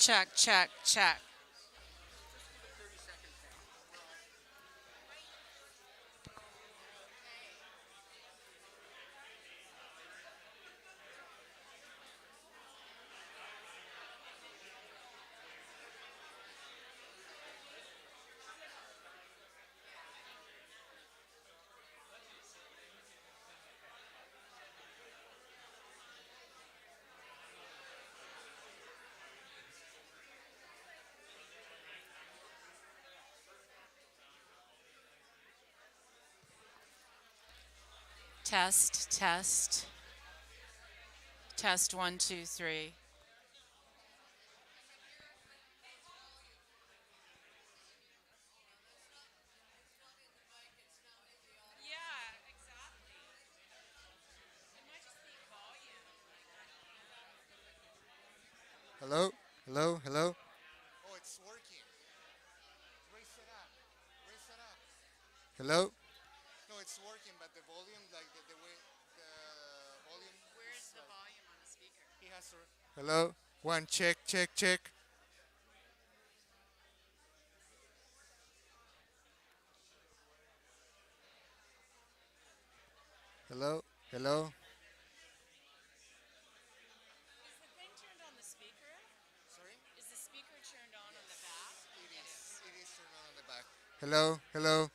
Check, check, check. Test, test. Test one, two, three. Hello? Hello? Hello? Oh, it's working. Raise it up. Raise it up. Hello? No, it's working, but the volume, like the way the volume. Where's Is the like volume on the speaker? he has to. Hello? One check, check, check. Hello? Hello? Is the thing turned on the speaker? Sorry? Is the speaker turned on the back? It is. It is turned on the back. Hello? Hello?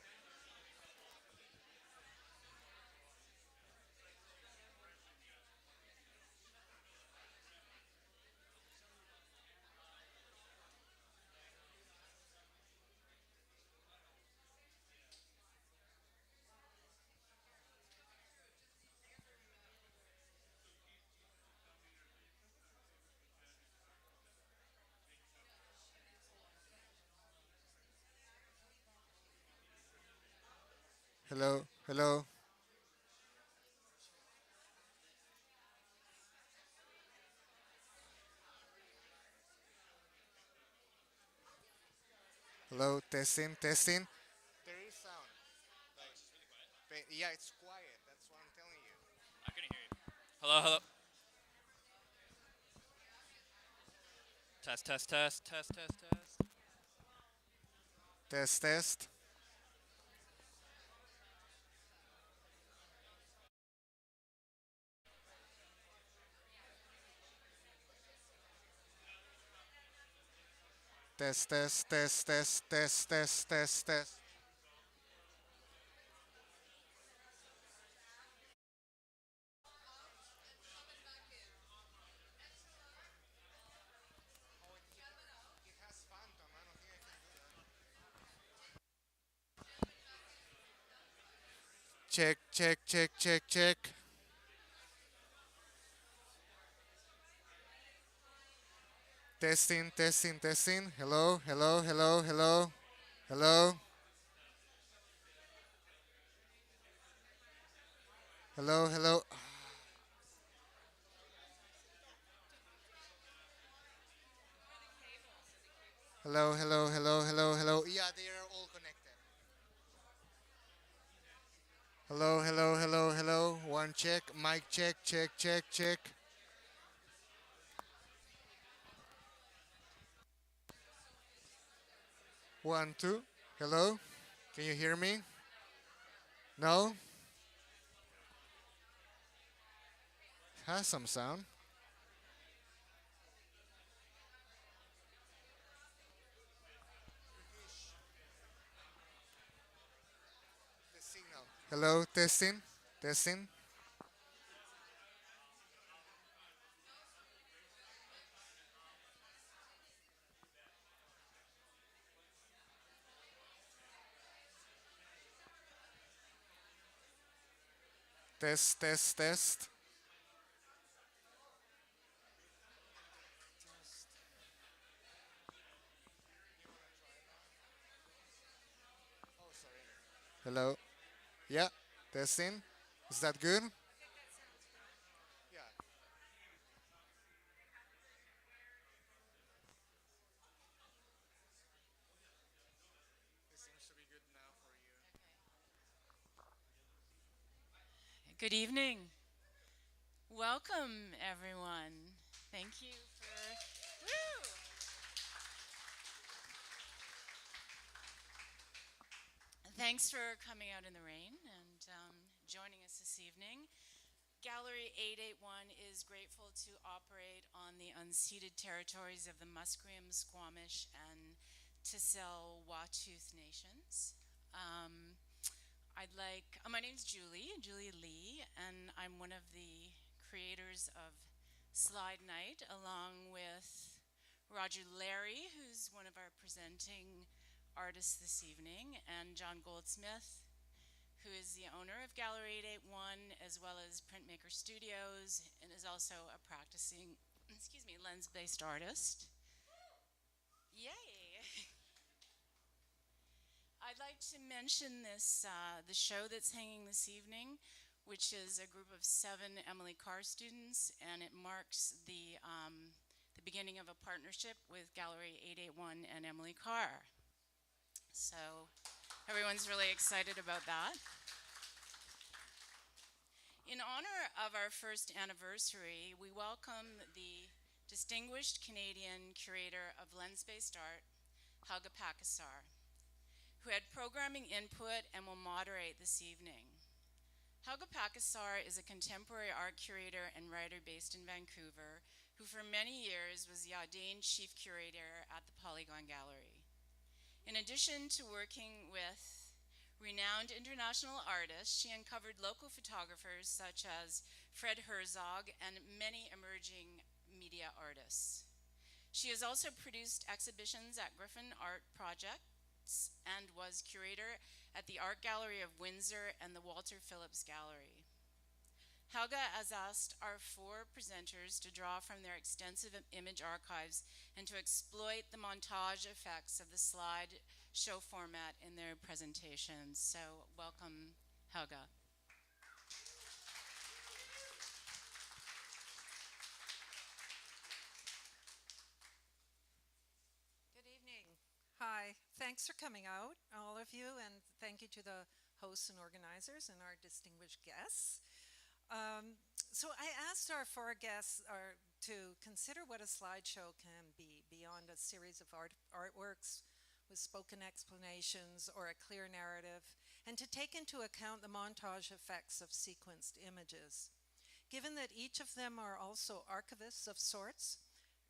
Hello? Hello? Hello? Testing, testing. There is sound. Like, yeah, it's quiet. That's what I'm telling you. I couldn't hear you. Hello, hello. Test, test, test, test, test, test. Test, test. Test, test, test, test, test, test, test, test. It has phantom. I don't think I can do that. Check, check, check, check, check. Testing, testing, testing. Hello, hello, hello, hello, hello, hello, hello, hello, hello, hello, hello, hello. Yeah, they are all connected. Hello, hello, hello, hello. One check, mic check, check, check, check. One, two. Hello, can you hear me? No? Has some sound. The signal. Hello, testing, testing. Test, test, test. Hello. Yeah, testing. Is that good? Yeah, it seems to be good now for you. Good evening. Welcome, everyone. Thank you for. Woo! Thanks for coming out in the rain and joining us this evening. Gallery 881 is grateful to operate on the unceded territories of the Musqueam, Squamish, and Tsleil-Waututh nations. My name's Julie Lee, and I'm one of the creators of Slide Night, along with Roger Larry, who's one of our presenting artists this evening, and John Goldsmith, who is the owner of Gallery 881, as well as Printmaker Studios, and is also a practicing, lens-based artist. Yay! I'd like to mention the show that's hanging this evening, which is a group of 7 Emily Carr students, and it marks the beginning of a partnership with Gallery 881 and Emily Carr. So everyone's really excited about that. In honor of our first anniversary, we welcome the distinguished Canadian curator of lens-based art, Helga Pakasar, who had programming input and will moderate this evening. Helga Pakasar is a contemporary art curator and writer based in Vancouver, who for many years was the ordained chief curator at the Polygon Gallery. In addition to working with renowned international artists, she uncovered local photographers such as Fred Herzog and many emerging media artists. She has also produced exhibitions at Griffin Art Projects and was curator at the Art Gallery of Windsor and the Walter Phillips Gallery. Helga has asked our 4 presenters to draw from their extensive image archives and to exploit the montage effects of the slide show format in their presentations. So welcome, Helga. Good evening. Hi. Thanks for coming out, all of you, and thank you to the hosts and organizers and our distinguished guests. So I asked our 4 guests to consider what a slideshow can be beyond a series of artworks with spoken explanations or a clear narrative, and to take into account the montage effects of sequenced images. Given that each of them are also archivists of sorts,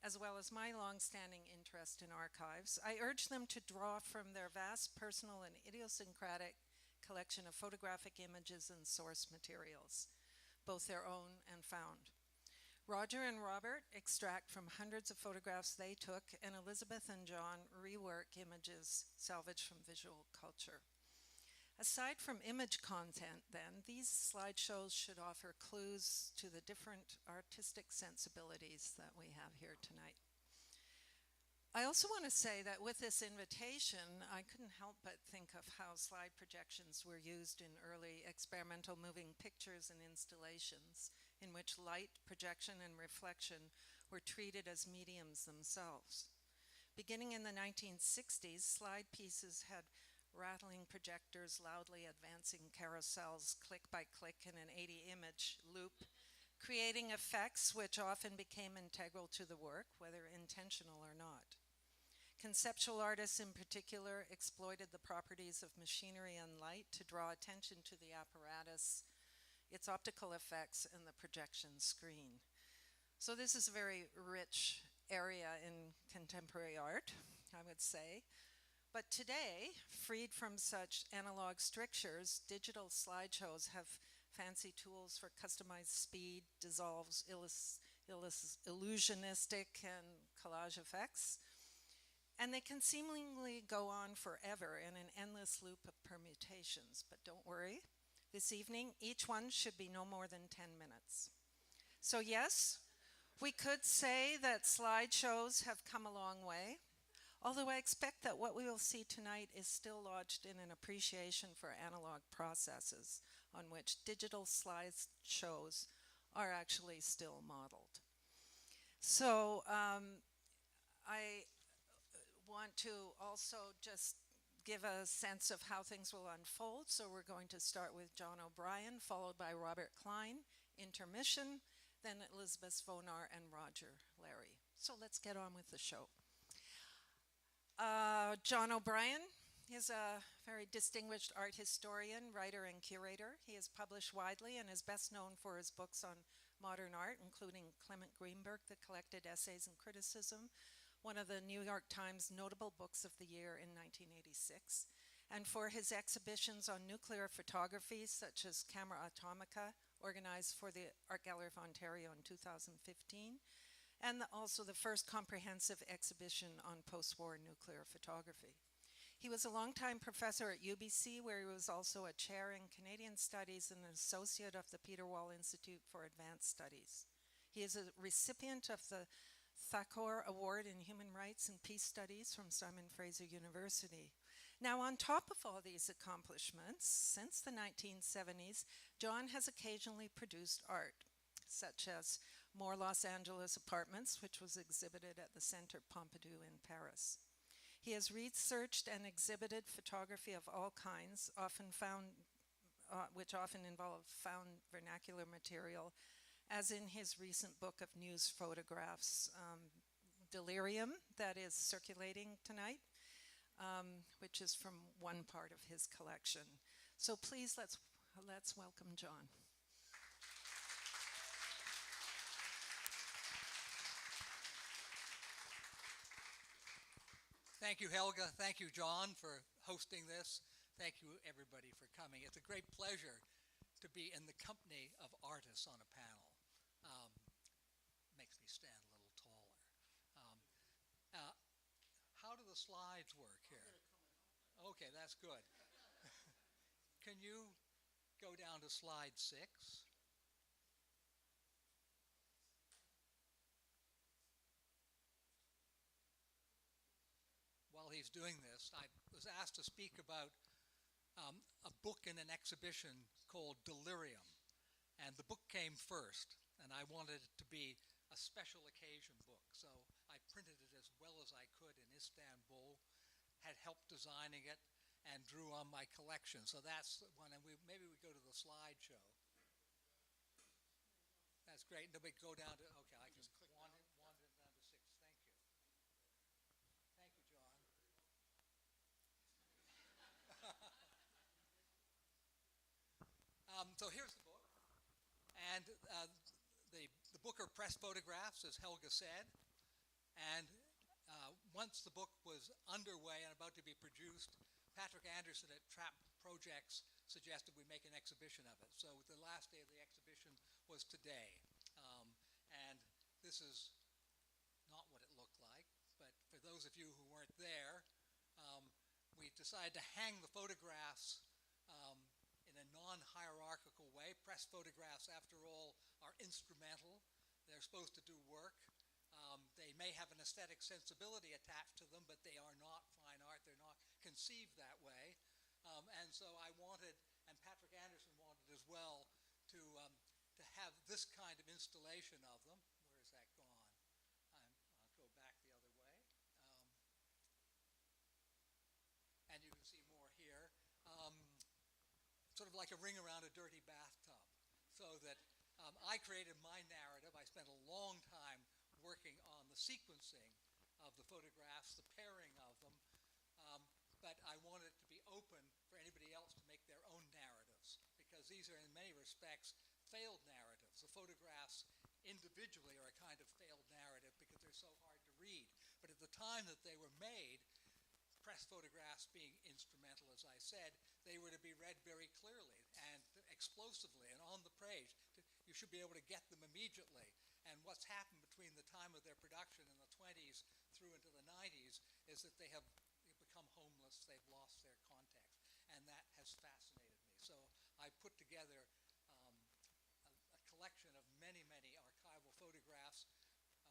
as well as my long-standing interest in archives, I urge them to draw from their vast personal and idiosyncratic collection of photographic images and source materials, both their own and found. Roger and Robert extract from hundreds of photographs they took, and Elizabeth and John rework images salvaged from visual culture. Aside from image content, then, these slideshows should offer clues to the different artistic sensibilities that we have here tonight. I also want to say that with this invitation, I couldn't help but think of how slide projections were used in early experimental moving pictures and installations, in which light, projection, and reflection were treated as mediums themselves. Beginning in the 1960s, slide pieces had rattling projectors loudly advancing carousels click by click in an 80-image loop, creating effects which often became integral to the work, whether intentional or not. Conceptual artists in particular exploited the properties of machinery and light to draw attention to the apparatus, its optical effects, and the projection screen. So this is a very rich area in contemporary art, I would say. But today, freed from such analog strictures, digital slideshows have fancy tools for customized speed, dissolves, illusionistic, and collage effects. And they can seemingly go on forever in an endless loop of permutations. But don't worry, this evening, each one should be no more than 10 minutes. So yes, we could say that slideshows have come a long way, although I expect that what we will see tonight is still lodged in an appreciation for analog processes on which digital slideshows are actually still modeled. So I want to also just give a sense of how things will unfold. So we're going to start with John O'Brien, followed by Robert Klein, intermission, then Elizabeth Vonar and Roger Larry. So let's get on with the show. John O'Brien, He's a very distinguished art historian, writer, and curator. He is published widely and is best known for his books on modern art, including Clement Greenberg, The Collected Essays and Criticism, one of the New York Times notable books of the year in 1986, and for his exhibitions on nuclear photography, such as Camera Atomica, organized for the Art Gallery of Ontario in 2015, and also the first comprehensive exhibition on post-war nuclear photography. He was a longtime professor at UBC, where he was also a chair in Canadian Studies and an associate of the Peter Wall Institute for Advanced Studies. He is a recipient of the Thakur Award in Human Rights and Peace Studies from Simon Fraser University. Now, on top of all these accomplishments, since the 1970s, John has occasionally produced art, such as More Los Angeles Apartments, which was exhibited at the Centre Pompidou in Paris. He has researched and exhibited photography of all kinds, which often involve found vernacular material, as in his recent book of news photographs, Delirium, that is circulating tonight, which is from one part of his collection. So please, let's welcome John. Thank you, Helga. Thank you, John, for hosting this. Thank you, everybody, for coming. It's a great pleasure to be in the company of artists on a panel. Makes me stand a little taller. Uh, how do the slides work here? Okay, that's good. Can you go down to slide 6? While he's doing this, I was asked to speak about a book in an exhibition called Delirium. And the book came first, and I wanted it to be a special occasion book. So I printed it as well as I could in Istanbul, had help designing it, and drew on my collection. So that's one, and maybe we go to the slideshow. That's great. Then we go down to, okay, I can wander down to 6. Thank you. Thank you, John. So here's the book. And the book are press photographs, as Helga said. And once the book was underway and about to be produced, Patrick Anderson at Trap Projects suggested we make an exhibition of it. So the last day of the exhibition was today. And this is not what it looked like, but for those of you who weren't there, we decided to hang the photographs in a non-hierarchical way. Press photographs, after all, are instrumental. They're supposed to do work. They may have an aesthetic sensibility attached to them, but they are not fine art. They're not conceived that way. And so I wanted, and Patrick Anderson wanted as well, to have this kind of installation of them. Where is that gone? I'll go back the other way. And you can see more here. Sort of like a ring around a dirty bathtub. So that I created my narrative. I spent a long time working on the sequencing of the photographs, the pairing of them, but I wanted it to be open for anybody else to make their own narratives, because these are in many respects failed narratives. The photographs individually are a kind of failed narrative because they're so hard to read. But at the time that they were made, press photographs being instrumental, as I said, they were to be read very clearly and explosively and on the page. You should be able to get them immediately. And what's happened between the time of their production in the 20s through into the 90s is that they have become homeless, they've lost their context, and that has fascinated me. So I put together a collection of many, many archival photographs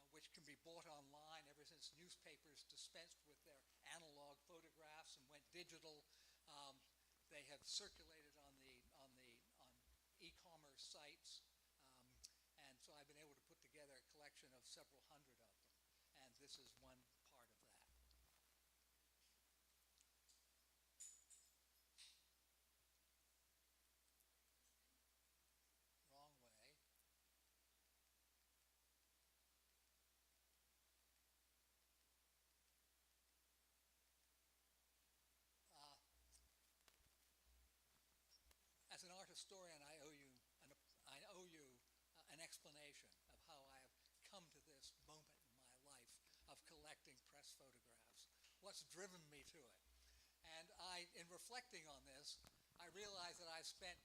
which can be bought online ever since newspapers dispensed with their analog photographs and went digital. They have circulated on e-commerce sites, and so I've been able to put together a collection of several hundred of them, and this is one part of that. Wrong way. historian, I owe you an explanation of how I have come to this moment in my life of collecting press photographs. What's driven me to it? And in reflecting on this, I realized that I've spent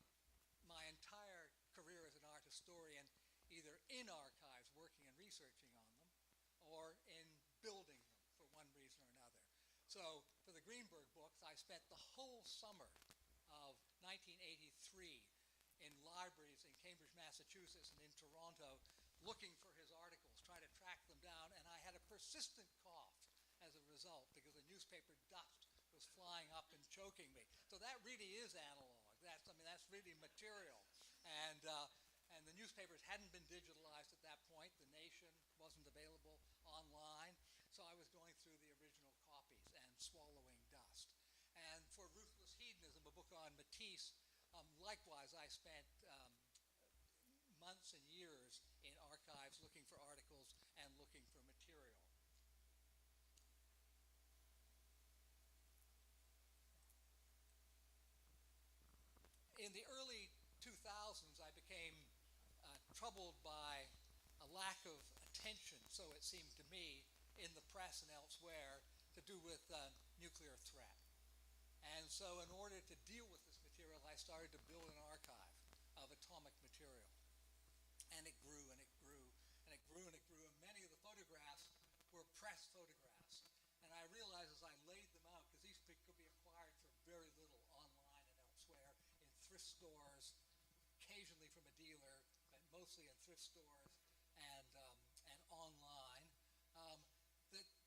my entire career as an art historian either in archives working and researching on them or in building them for one reason or another. So for the Greenberg books, I spent the whole summer of 1983 in libraries in Cambridge, Massachusetts and in Toronto looking for his articles, trying to track them down, and I had a persistent cough as a result because the newspaper dust was flying up and choking me. So that really is analog. That's really material. And the newspapers hadn't been digitalized at that point. The Nation wasn't available online. So I was going through the original copies and swallowing dust. And for Ruthless Hedonism, a book on Matisse, likewise I spent months and years in archives looking for articles and looking for material. In the early 2000s, I became troubled by a lack of attention, so it seemed to me, in the press and elsewhere, to do with nuclear threat. And so in order to deal with this material, I started to build an archive of atomic material. And it grew and it grew and it grew and it grew, and many of the photographs were press photographs. And I realized as I laid them out, because these could be acquired for very little online and elsewhere, in thrift stores, occasionally from a dealer, but mostly in thrift stores and online, that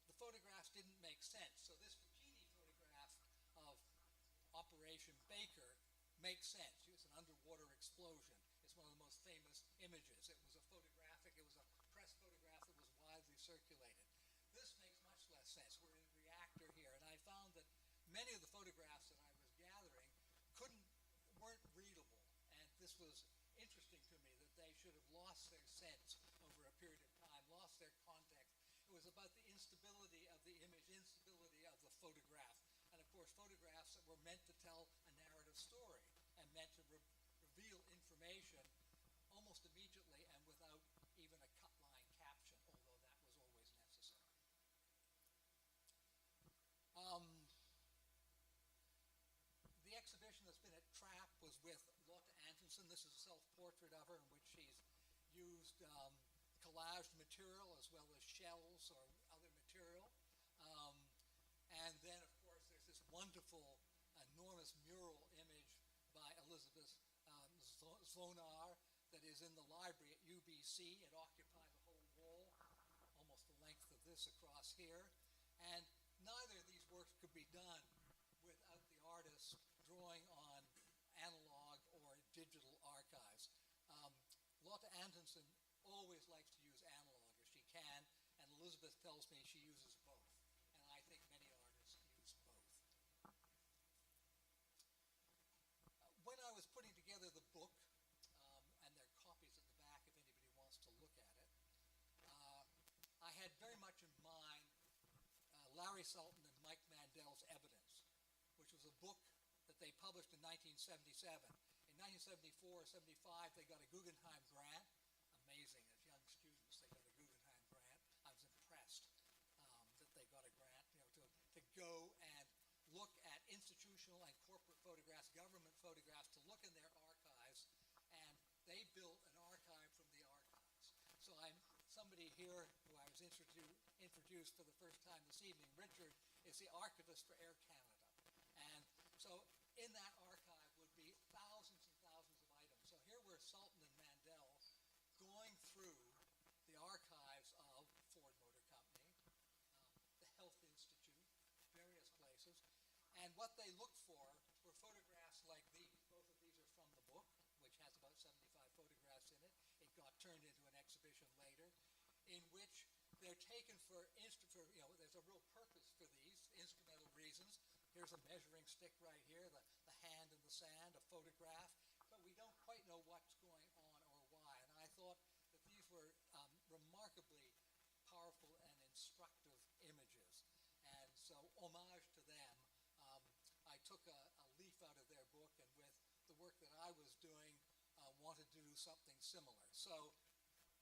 the photographs didn't make sense. So this bikini photograph of Operation Baker makes sense. It's an underwater explosion. It's one of the most famous images. It was a press photograph that was widely circulated. This makes much less sense. We're in a reactor here, and I found that many of the photographs that I was gathering weren't readable, and this was interesting to me that they should have lost their sense over a period of time, lost their context. It was about the instability of the image, instability of the photograph, and of course photographs that were meant to tell a narrative story and meant to reveal information almost immediately and without even a cut-line caption, although that was always necessary. The exhibition that's been at Trapp was with Lotte Antonsen. This is a self-portrait of her in which she's used collaged material as well as shells or other material. And then, of course, there's this wonderful, enormous mural image by Elizabeth Zvonar that is in the library at UBC. It occupies a whole wall, almost the length of this across here. And neither of these works could be done without the artist drawing on analog or digital archives. Lotte Antonsen always likes to use analog if she can, and Elizabeth tells me she uses both. And I think many artists use both. When I was putting together the book, and there are copies at the back if anybody wants to look at it, I had very much in mind Larry Sultan and Mike Mandel's Evidence, which was a book that they published in 1977. In 1974-75, they got a Guggenheim grant. Amazing, as young students, they got a Guggenheim grant. I was impressed that they got a grant, to go and look at institutional and corporate photographs, government photographs, to look in their archives, and they built an archive from the archives. So somebody here who I was introduced for the first time this evening, Richard, is the archivist for Air Canada. And so in that archive would be thousands and thousands of items. So here were Sultan and Mandel going through the archives of Ford Motor Company, the Health Institute, various places. And what they looked for were photographs like these. Both of these are from the book, which has about 75 photographs in it. It got turned into an exhibition later, in which they're taken there's a real purpose for these, instrumental reasons. Here's a measuring stick right here, the hand in the sand, a photograph, but we don't quite know what's going on or why. And I thought that these were remarkably powerful and instructive images. And so, homage to them, I took a leaf out of their book, and with the work that I was doing wanted to do something similar. So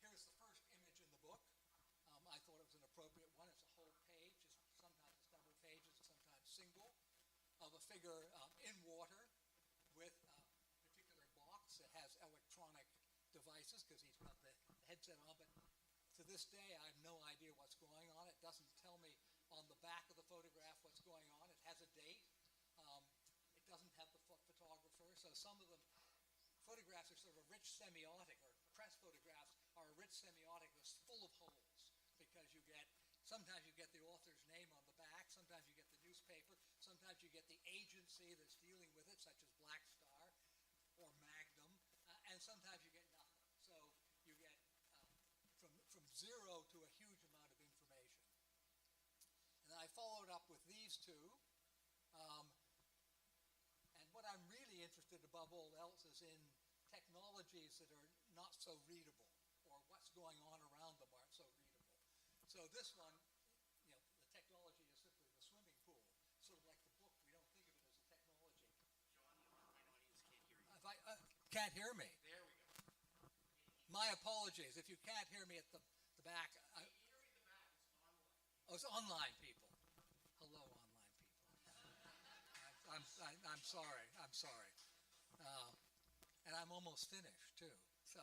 here's the first image in the book. I thought it was an appropriate one. It's a whole page. Sometimes it's double pages, sometimes single, of a figure in water with a particular box that has electronic devices because he's got the headset on. But to this day, I have no idea what's going on. It doesn't tell me on the back of the photograph what's going on. It has a date. It doesn't have the photographer. So some of the photographs are sort of a rich semiotic, or press photographs are a rich semiotic that's full of holes because sometimes you get the author's name on the back, sometimes you get the newspaper, sometimes you get the agency that's dealing with it, such as Black Star or Magnum, and sometimes you get nothing. So you get from zero to a huge amount of information. And I followed up with these two. Um, and what I'm really interested above all else is in technologies that are not so readable, or what's going on around them aren't so readable. So this one, the technology is simply the swimming pool, sort of like the book. We don't think of it as a technology. John, my audience can't hear me. Can't hear me. There we go. My apologies. If you can't hear me at the back. Oh, it's online people. Hello, online people. I'm sorry. I'm sorry. And I'm almost finished, too. So,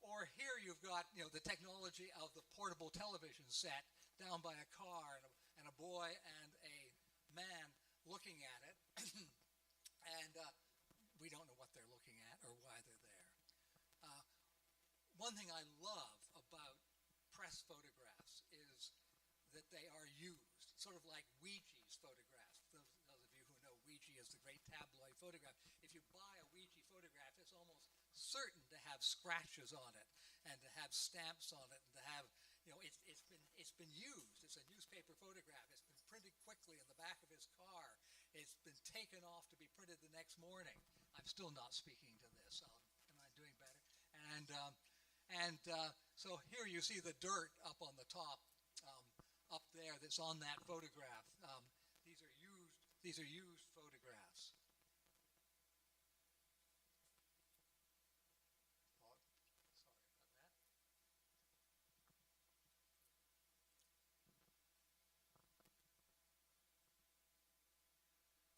or here you've got, the technology of the portable television set down by a car and a boy and a man looking at it. And we don't know what they're looking at or why they're there. One thing I love about press photographs is that they are used, sort of like Ouija's photographs. Those of you who know Ouija is the great tabloid photograph. If you buy a Ouija photograph, it's almost certain to have scratches on it and to have stamps on it and to have, it's been used. It's a newspaper photograph. It's been printed quickly in the back of his car. It's been taken off to be printed the next morning. I'm still not speaking to this. Am I doing better? And so here you see the dirt up on the top, up there that's on that photograph. These are used photographs. Sorry about that.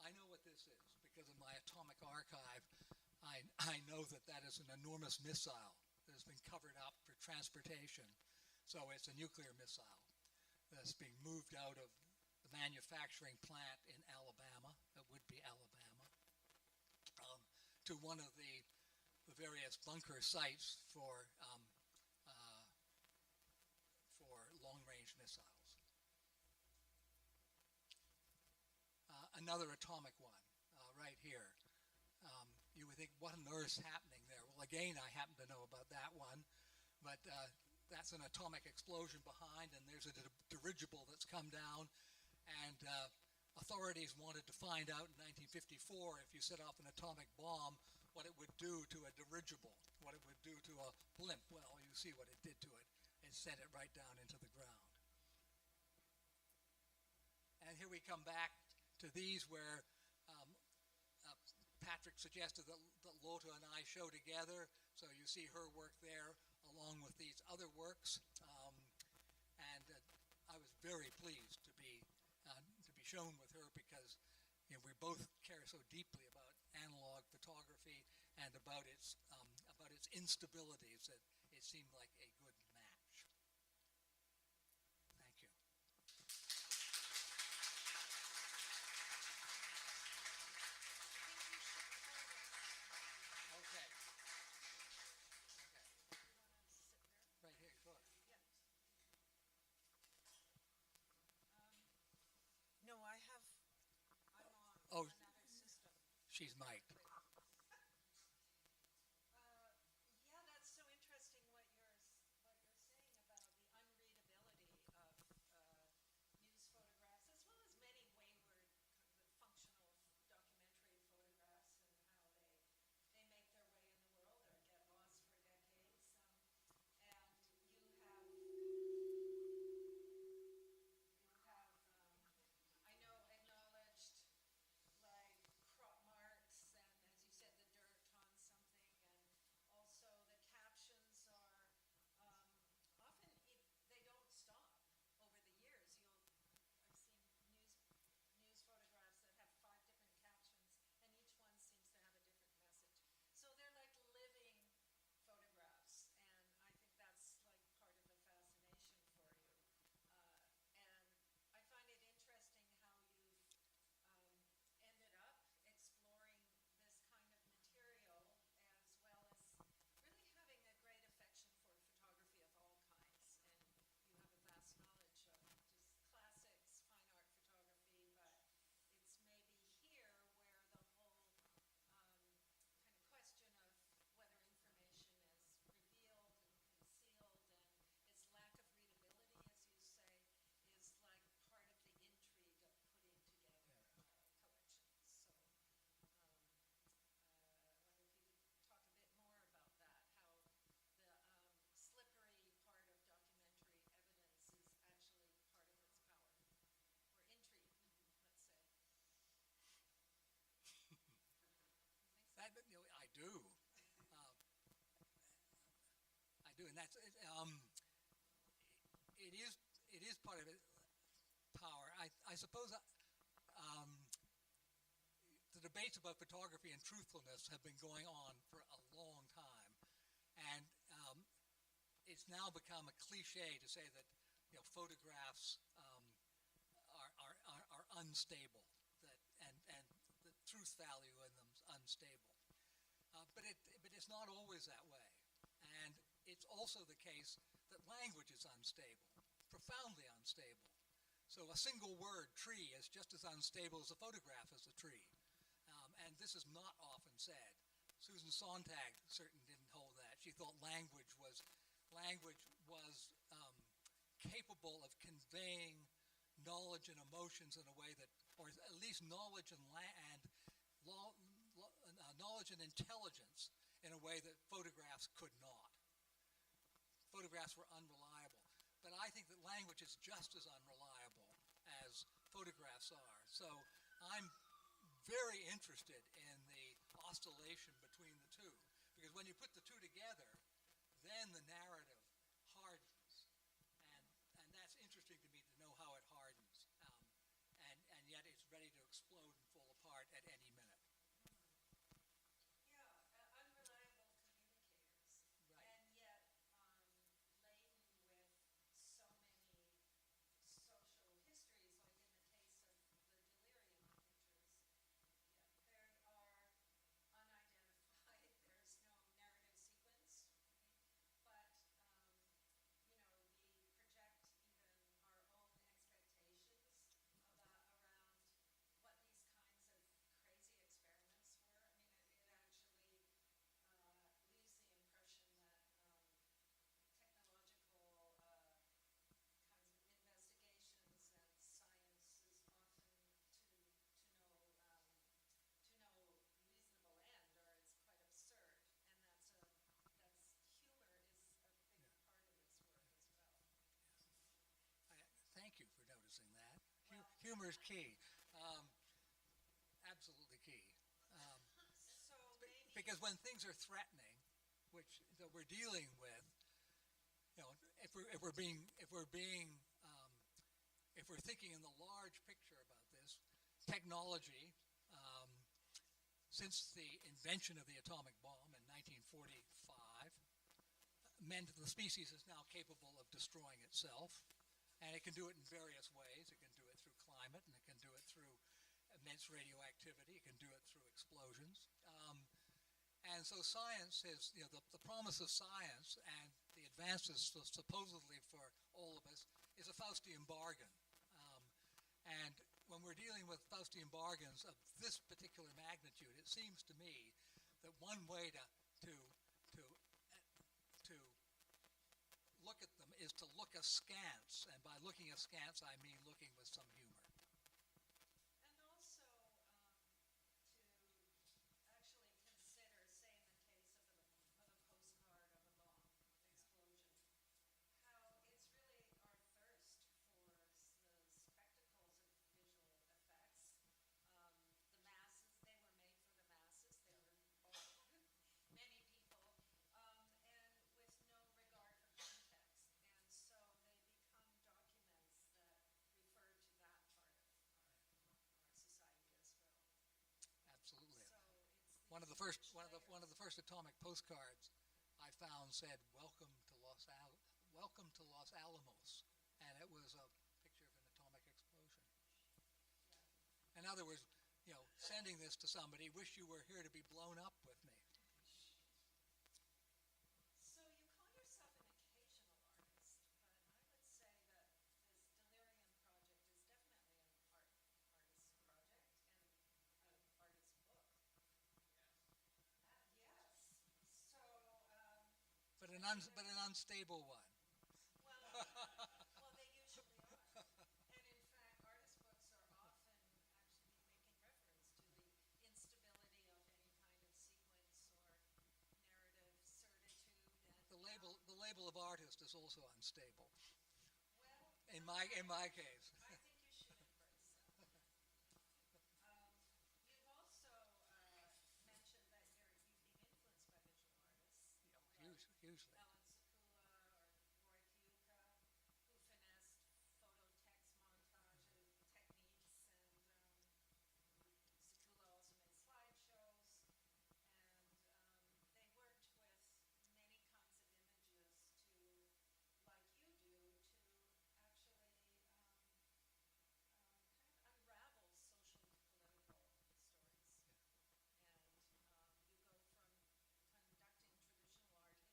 I know what this is because of my atomic archive. I know that is an enormous missile that has been covered up for transportation. So it's a nuclear missile that's being moved out of the manufacturing plant in Alabama, that would be Alabama, to one of the various bunker sites for long-range missiles. Another atomic one right here. You would think, what on earth's happening there? Well, again, I happen to know about that one, but that's an atomic explosion behind, and there's a dirigible that's come down, and authorities wanted to find out in 1954 if you set off an atomic bomb, what it would do to a dirigible, what it would do to a blimp. Well, you see what it did to it. It sent it right down into the ground. And here we come back to these where Patrick suggested that Lotta and I show together. So you see her work there along with these other works. And I was very pleased to be shown with her because we both care so deeply about analog photography and about its instabilities that it seemed like a good match. Thank you. Okay. Right here, sure. No, I'm on Oh, another system. she's mic'd. Yeah, that's so interesting what you're saying about the unreadability of news photographs, as well as many wayward kind of functional documentary photographs and how they make their way in the world or get lost for decades. And you have I know acknowledged like I do. I do, and it is part of it. Power. I suppose um, the debates about photography and truthfulness have been going on for a long time, and it's now become a cliche to say that photographs are unstable, that and the truth value in them is unstable. But it's not always that way, and it's also the case that language is unstable, profoundly unstable. So a single word, tree, is just as unstable as a photograph as a tree. And this is not often said. Susan Sontag certainly didn't hold that. She thought language was capable of conveying knowledge and emotions in a way that, or at least knowledge and knowledge and intelligence in a way that photographs could not. Photographs were unreliable. But I think that language is just as unreliable as photographs are. So I'm very interested in the oscillation between the two. Because when you put the two together, then the narrative hardens. And that's interesting to me to know how it hardens. And yet it's ready to explode and fall apart at any minute. Yeah, unreliable communicators, Right. and yet laden with so many social histories, like in the case of the delirium pictures. Yeah, they are unidentified. There's no narrative sequence, right? But we project even our own expectations around what these kinds of crazy experiments were. I mean, it actually leaves the impression that technological kinds of investigations and science is often to no reasonable end, or it's quite absurd, and that's humor is a big Yeah. part of this work as well. Thank you for noticing that. Well, Humor is key. Um, Absolutely key. Um, so maybe because when things are threatening, which that we're dealing with, if we're thinking in the large picture about this, technology, um, since the invention of the atomic bomb in 1945, meant that the species is now capable of destroying itself, and it can do it in various ways. It can do it through climate, and it can do it through immense radioactivity. It can do it through explosions. And so science is, the promise of science and the advances supposedly for all of us is a Faustian bargain. And when we're dealing with Faustian bargains of this particular magnitude, it seems to me that one way to look at them is to look askance, and by looking askance, I mean looking with some humor. and also to actually consider, say in the case of a postcard of a bomb explosion, how it's really our thirst for the spectacles of visual effects. The masses, they were made for the masses. They were bought many people, and with no regard for context. And so they become documents that refer to that part of our society as well. Absolutely. So it's One of these the first rich one of the layers. first atomic postcards I found said Welcome to Los Alamos," and it was a picture of an atomic explosion. Yeah. In other words, sending this to somebody, wish you were here to be blown up with me. So you call yourself an occasional artist, but I would say that this Delirium project is definitely an artist project and an artist book. Yes. So, But an unstable one. well, well, they usually are. And in fact, artist books are often actually making reference to the instability of any kind of sequence or narrative certitude. And The label of artist is also unstable. well, In my case. I think you should embrace that. You've also mentioned that usually. Alan Sekula or Roy Kiuka, who finessed photo text montage techniques, and Sekula also made slideshows, and they worked with many kinds of images to, like you do, to actually kind of unravel social political stories. Yeah. And you go from conducting traditional art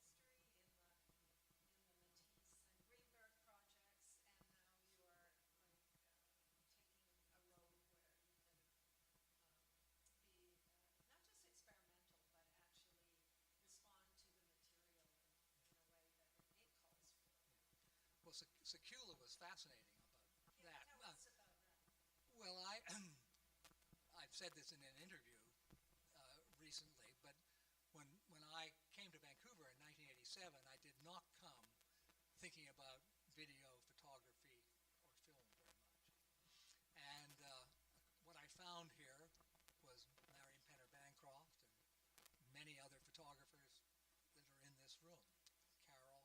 history in the Matisse and Greenberg projects, and now you are like taking a road where you can um, be not just experimental, but actually respond to the material in a way that it calls for. Well, Secula was fascinating about Yeah, that. tell us about that. Well, I've said this in an interview recently, but when I came to Vancouver in 1987, I did not come thinking about video, photography, or film very much. And what I found here was Marion Penner Bancroft and many other photographers that are in this room. Carol,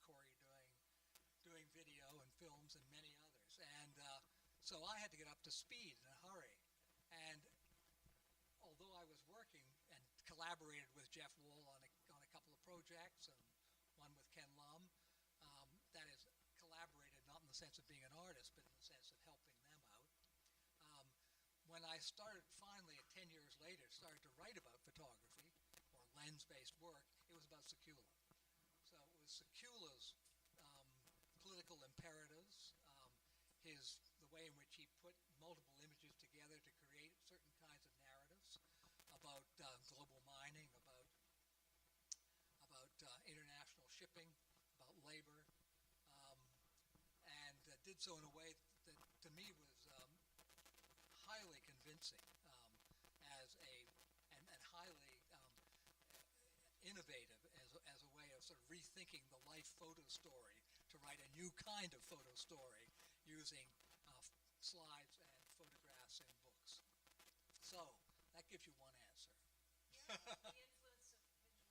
Corey doing video and films, and many others. And so I had to get up to speed in a hurry. And although I was working and collaborated with Jeff Wall on a couple of projects, and one with Ken Lum, that is collaborated not in the sense of being an artist, but in the sense of helping them out. Um, when I started finally, 10 years later, started to write about photography or lens-based work, it was about Sekula. So it was Sekula's political imperatives, the way in which he put multiple images together to create certain kinds of narratives about global mining, about international shipping, about labor, um, and did so in a way that to me was highly convincing as a and highly innovative as a way of sort of rethinking the life photo story to write a new kind of photo story using slides and photographs in books. So that gives you one answer. Yeah, the influence of visual art.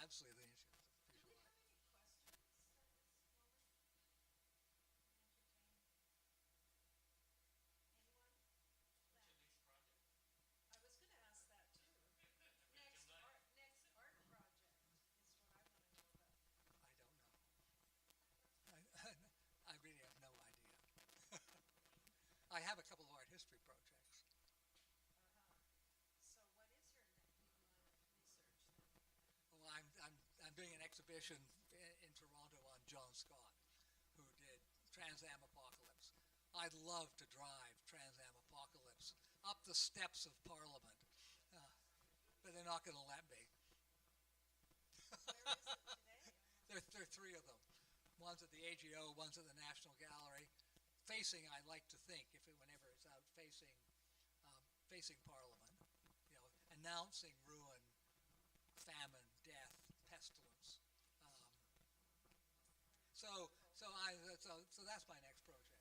Absolutely the issue of Do visual we art. have any questions at this moment? Entertain anyone? What's your next project? I was going to ask that too. Next art project is what I want to know about. I don't know. I, I really have no idea. I have a couple of art history projects. Uh-huh. So what is your new line of research then? Well, I'm doing an exhibition in Toronto on John Scott, who did Trans Am Apocalypse. I'd love to drive Trans Am Apocalypse up the steps of Parliament, but they're not going to let me. Where is it today? There are three of them. One's at the AGO, one's at the National Gallery. Facing, I like to think, whenever it's out, facing Parliament, announcing ruin, famine, death, pestilence. Um, so, so that's my next project.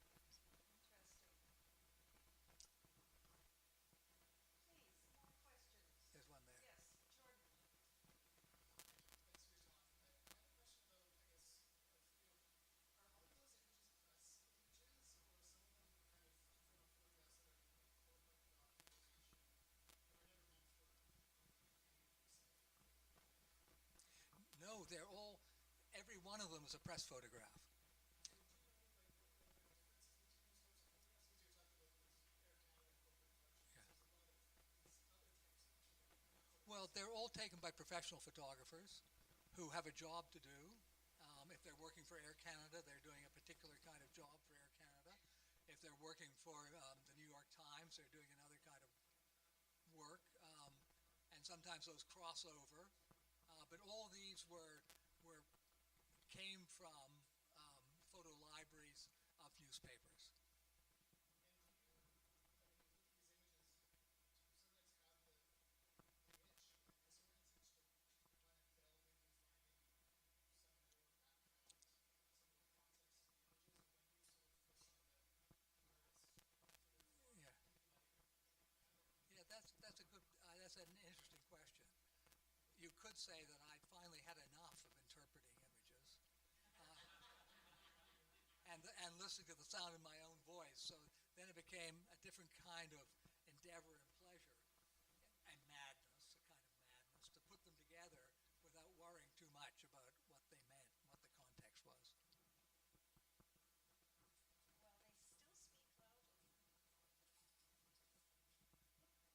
Interesting. Please, more questions. There's one there. Yes, Jordan. Thanks for your talk. I had a question about, I guess, are all of those images press images, or some of them kind of photographs that are like corporate documentation that are never meant for fame per se? No, every one of them is a press photograph. And do you know like what are the differences between those types of photographs? Because you're talking about those Air Canada corporate collections. Yeah. There's a lot of these other types of Well, photographs. they're all taken by professional photographers who have a job to do. If they're working for Air Canada, they're doing a particular kind of job for Air Canada. If they're working for the New York Times, they're doing another kind of work. And sometimes those cross over. But all these came from photo libraries of newspapers. And do you, I mean, with these images, do you sometimes have the itch, like visceral itch, to want to delve into finding some more background, some more context to the images, or when do you sort of focus on the artist, sort of Yeah, think about it in that way? yeah, that's an interesting question. You could say that I finally had enough of interpreting images and listening to the sound of my own voice. So then it became a different kind of endeavor and pleasure and madness, a kind of madness, to put them together without worrying too much about what they meant, what the context was. Well, they still speak loudly and between one another. I think that's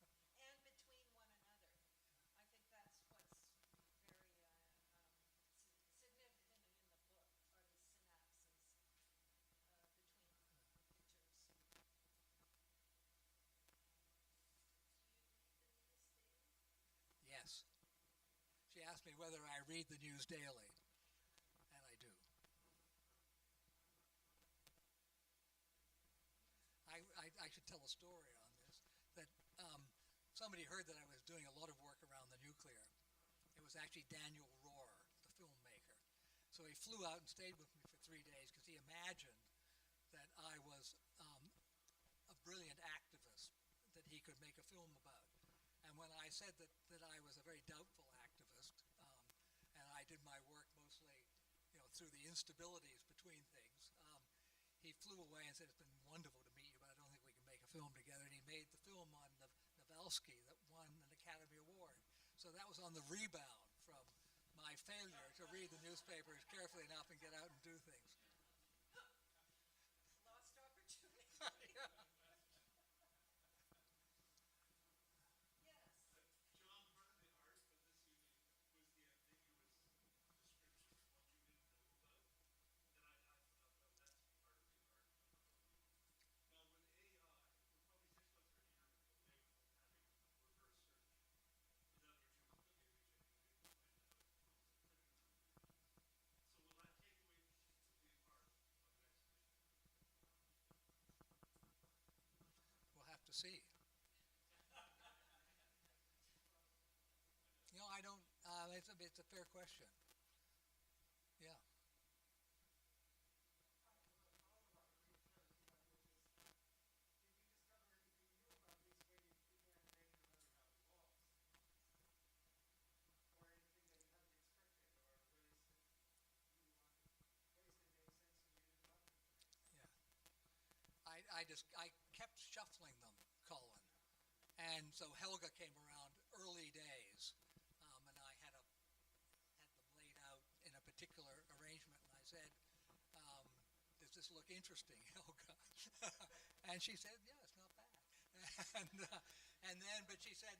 what's very significant in the book are the synapses between pictures. Yes. She asked me whether I read the news daily, and I do. I should tell a story on this. That somebody heard that I was doing a lot of work around the nuclear. It was actually Daniel Rohr, the filmmaker. So he flew out and stayed with me for 3 days because he imagined that I was a brilliant activist that he could make a film about. And when I said that I was a very doubtful activist, and I did my work mostly, through the instabilities between things, he flew away and said, "It's been wonderful to meet you, but I don't think we can make a film together." And he made the film on Novelski that won an Academy Award. So that was on the rebound from my failure to read the newspapers carefully enough and get out and do things. Lost opportunity. Yeah. Yes. John, part of the art of this evening was the ambiguous description of what you didn't know about. And I thought, well, that's part of the art of the evening. Now, with AI, we're probably 6 months or a year away from having reverse search. In other words, you click an image and you can find out if it's a printed or not. So will that take away the art of an exhibition? We'll have to see. I don't. It's a fair question. Yeah. Yeah. I kept shuffling them, Colin. And so Helga came around early days, and I had them laid out in a particular arrangement. And I said, "Does this look interesting, Helga?" And she said, "Yeah, it's not bad." But she said,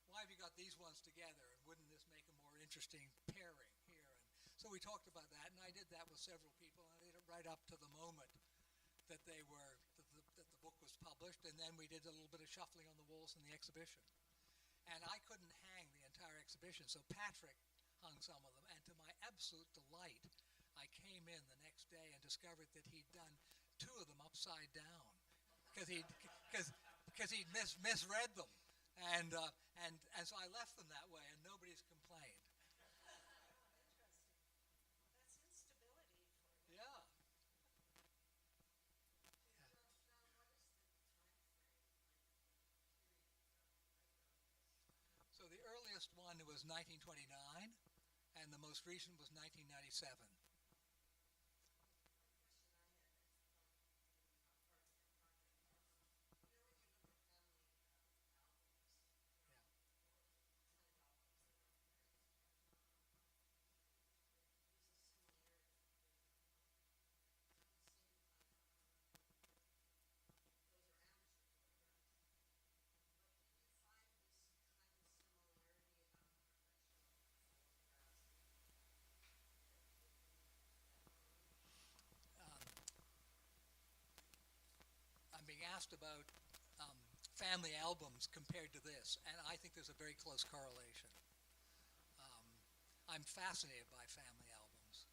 "Why have you got these ones together? And wouldn't this make a more interesting pairing here?" And so we talked about that, and I did that with several people. And I did it right up to the moment that that the book was published, and then we did a little bit of shuffling on the walls in the exhibition. And I couldn't hang the entire exhibition, so Patrick hung some of them. And to my absolute delight, I came in the next day and discovered that he'd done 2 of them upside down because he'd misread them, and so I left them that way, and nobody's complained. Interesting. That's instability for you. Yeah. So the earliest one was 1929, and the most recent was 1997. I'm being asked about family albums compared to this, and I think there's a very close correlation. I'm fascinated by family albums,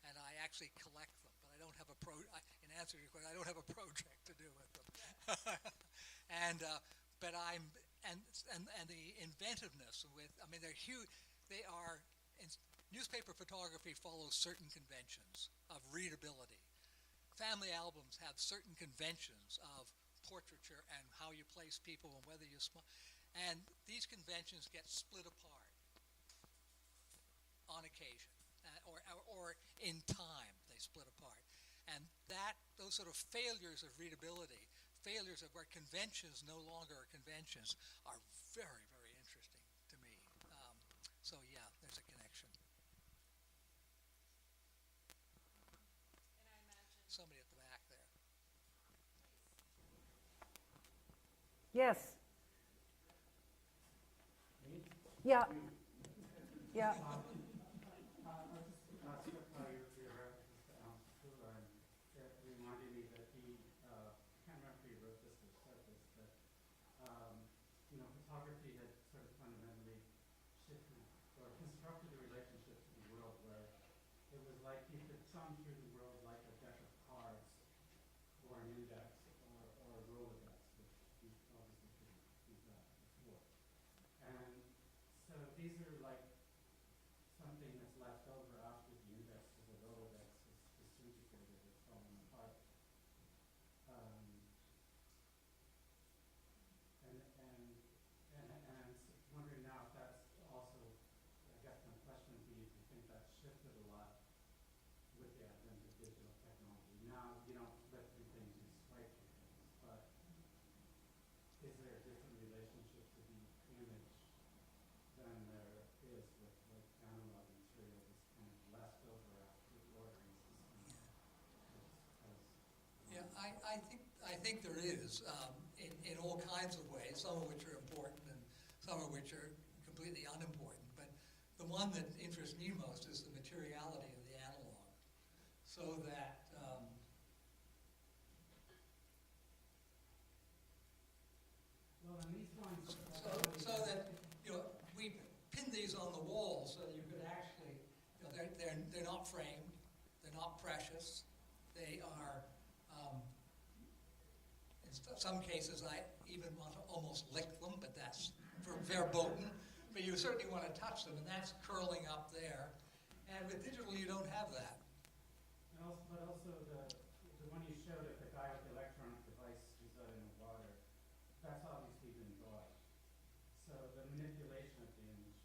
and I actually collect them, but I don't have in answer to your question, I don't have a project to do with them. But the inventiveness they're huge. They are. Newspaper photography follows certain conventions of readability. Family albums have certain conventions of portraiture and how you place people and whether you smile. And these conventions get split apart. on occasion, or in time they split apart. And those sort of failures of readability, failures of where conventions no longer are conventions, are very, very interesting to me. So yeah, there's a connection. Somebody at the back there. Yes. Yeah. Yeah. Struck by your references to Alan Sekula, and it reminded me that he, can't remember if he wrote this or said this, but photography had sort of fundamentally shifted or constructed a relationship to the world where it was like you could thumb through the world like a deck of cards or an index or a Rolodex, which you obviously couldn't do that before. And so these are like something that's left over after the index to the Rolodex is disintegrated or fallen apart. Um, and I'm wondering now if that's also, I guess my question would be if you think that's shifted a lot with the advent of digital technology. Now you don't flip through things, you swipe through things, but is there a different relationship to the image than there is with like analog material that's kind of left over after the ordering system Yeah, I think there is in all kinds of ways, some of which are important and some of which are completely unimportant. But the one that interests me most is the materiality of the analog, so that well, and these ones so that we pin these on the wall so that you could actually they're not framed, they're not precious, they are. In some cases, I even want to almost lick them, but that's verboten. But you certainly want to touch them, and that's curling up there. And with digital, you don't have that. but also the one you showed of the guy with the electronic device who's out in the water, that's obviously been bought. So the manipulation of the image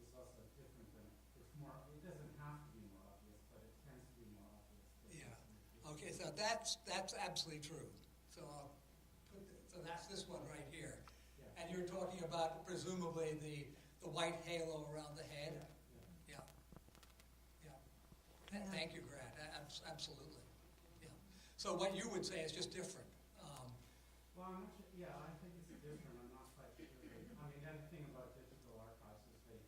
is also different than it's more. It doesn't have to be more obvious, but it tends to be more obvious. Yeah. Okay, so that's absolutely true. So so that's this one right here. Yeah. And you're talking about presumably the white halo around the head. Yeah. Yeah. Thank you, Grant. Absolutely. Yeah. So what you would say is just different. Well, I'm not sure, yeah, I think it's different. I'm not quite sure. I mean, the other thing about digital archives is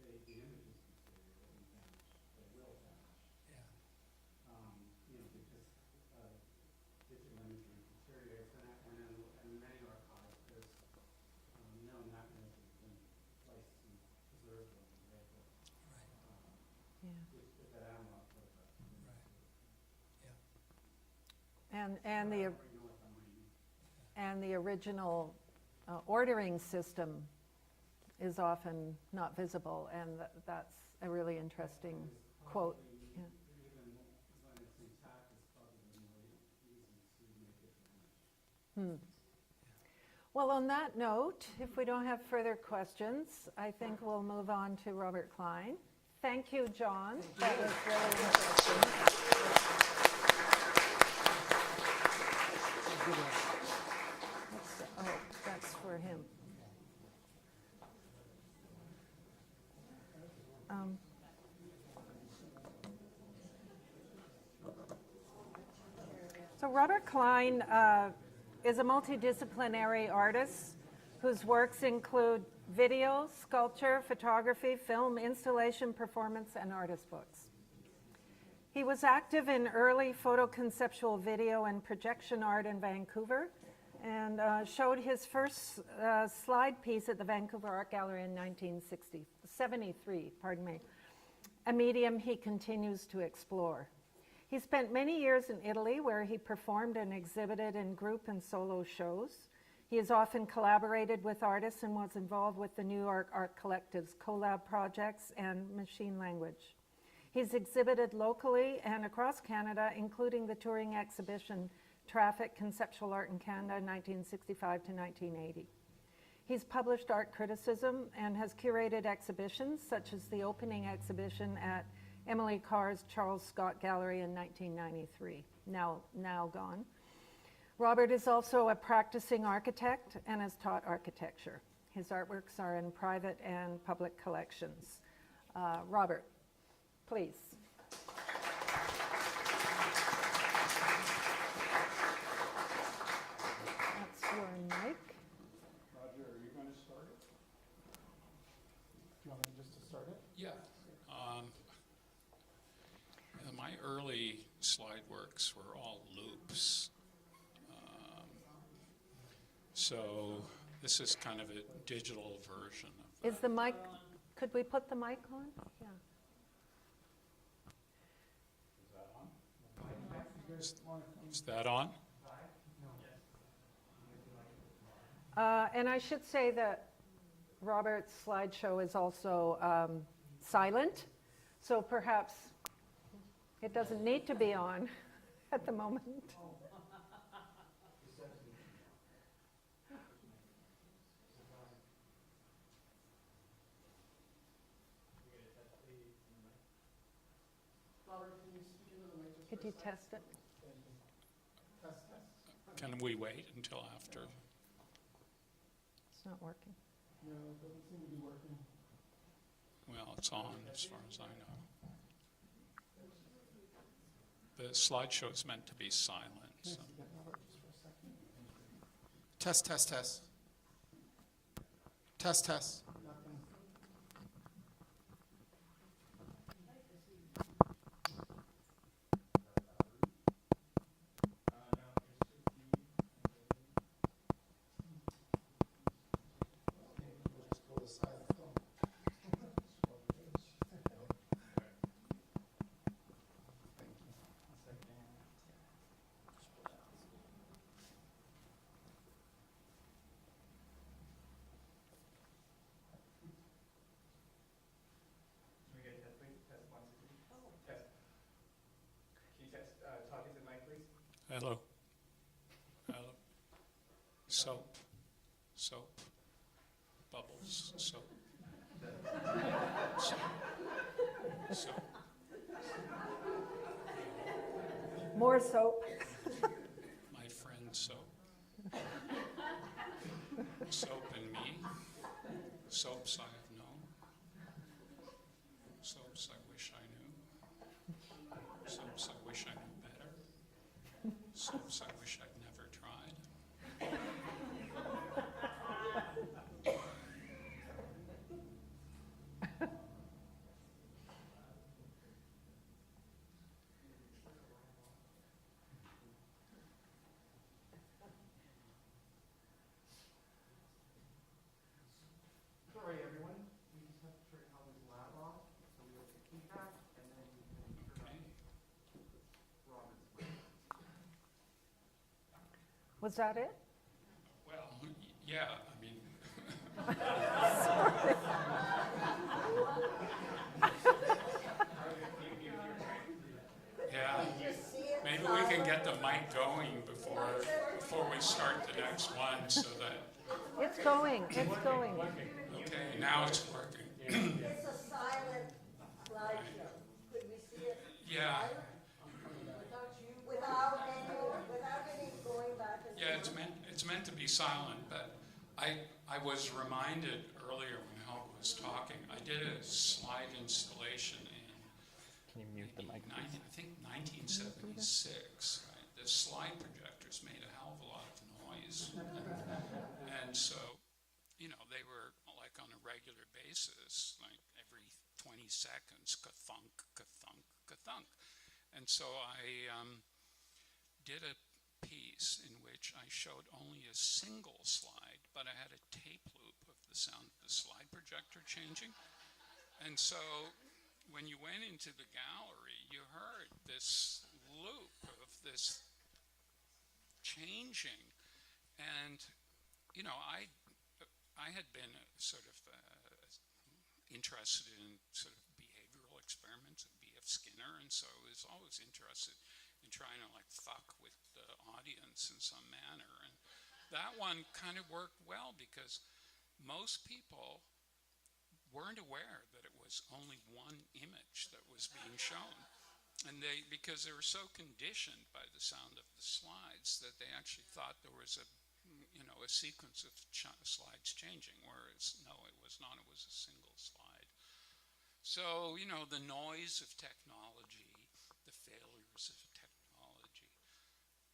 the images material will vanish. They will vanish. Yeah. Because digital imagery deteriorates, and in many archives there's no mechanisms in place to preserve them and therefore Right. with that analog photograph. Right. Yeah. And I don't really know what that might mean. and the original ordering system is often not visible, and that's a really interesting quote. Yeah. Even when it's intact, it's probably more easy to make it vanish. Well, on that note, if we don't have further questions, I think we'll move on to Robert Klein. Thank you, John. That was really interesting. That's for him. So Robert Klein is a multidisciplinary artist whose works include video, sculpture, photography, film, installation, performance, and artist books. He was active in early photoconceptual video and projection art in Vancouver, and showed his first slide piece at the Vancouver Art Gallery in 1973, a medium he continues to explore. He spent many years in Italy, where he performed and exhibited in group and solo shows. He has often collaborated with artists and was involved with the New York Art Collective's collab projects and Machine Language. He's exhibited locally and across Canada, including the touring exhibition Traffic Conceptual Art in Canada, 1965 to 1980. He's published art criticism and has curated exhibitions, such as the opening exhibition at Emily Carr's Charles Scott Gallery in 1993, now gone. Robert is also a practicing architect and has taught architecture. His artworks are in private and public collections. Robert, please. That's your mic. Roger, are you going to start it? Do you want me just to start it? Yeah. My early slide works were all loops. So this is kind of a digital version of Is the mic, could we put the mic on? Yeah. Is that on? And I should say that Robert's slideshow is also silent, so perhaps it doesn't need to be on at the moment. Could you test it? Can we wait until after? It's not working. No, it doesn't seem to be working. Well, it's on as far as I know. The slideshow is meant to be silent. So. Test, test, test. Test, test. Hello. Hello. Soap. Soap. Bubbles. Soap. Soap. Soap. More soap. My friend Soap. Soap and me. Soaps I have known. Soaps I wish I knew. Soaps I wish I knew better. Soaps I wish I'd never tried. Sorry, everyone. We just have to turn how this lab off, so we have the feedback, and then we can turn on Robert's mic. Was that it? Well, yeah, I mean, yeah. Maybe we can get the mic going before we start the next one, so that. It's going, it's going. Okay, now it's working. It's a silent slideshow. Could we see it? Yeah, Without any going back and yeah. It's meant to be silent, but I was reminded earlier when Helga was talking. I did a slide installation in. Can you mute the mic? I think 1976. Right? The slide projectors made a hell of a lot of noise, and so, they were like on a regular basis, like every 20 seconds, ka-thunk, ka-thunk, ka-thunk. And so I did a piece in which I showed only a single slide, but I had a tape loop of the sound of the slide projector changing. And so when you went into the gallery, you heard this loop of this changing. And, I had been sort of interested in sort of behavioral experiments of B.F. Skinner, and so I was always interested in trying to fuck with the audience in some manner. And that one kind of worked well because most people weren't aware that it was only one image that was being shown. And because they were so conditioned by the sound of the slides that they actually thought there was a sequence of slides changing, whereas no, it was not. It was a single slide. So, the noise of technology, the failures of technology,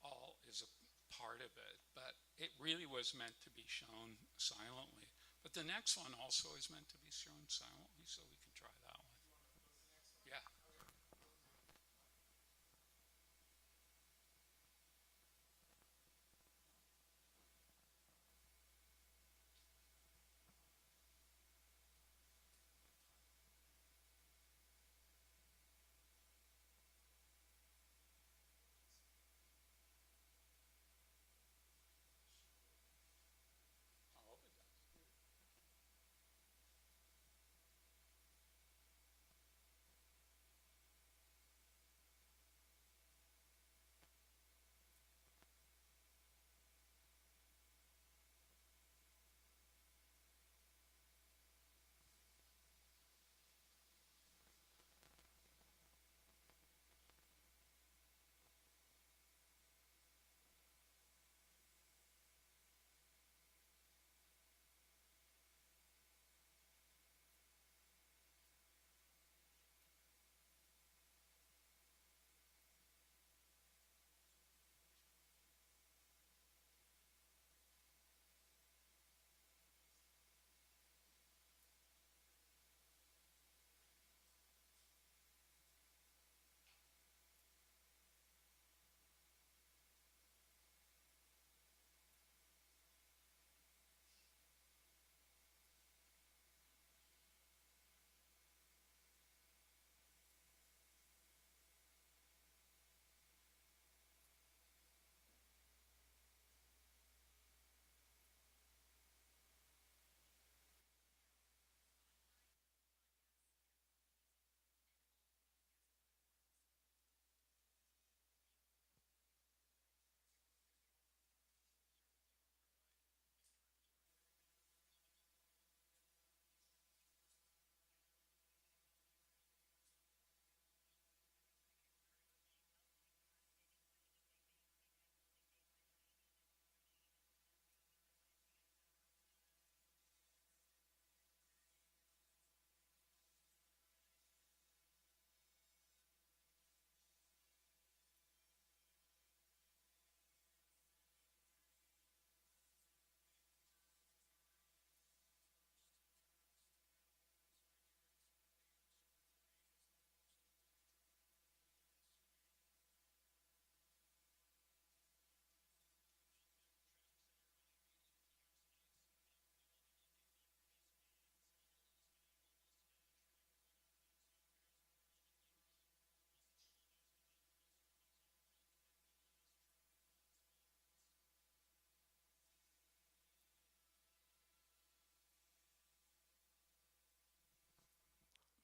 all is a part of it. But it really was meant to be shown silently. But the next one also is meant to be shown silently, so we can try that one. Yeah.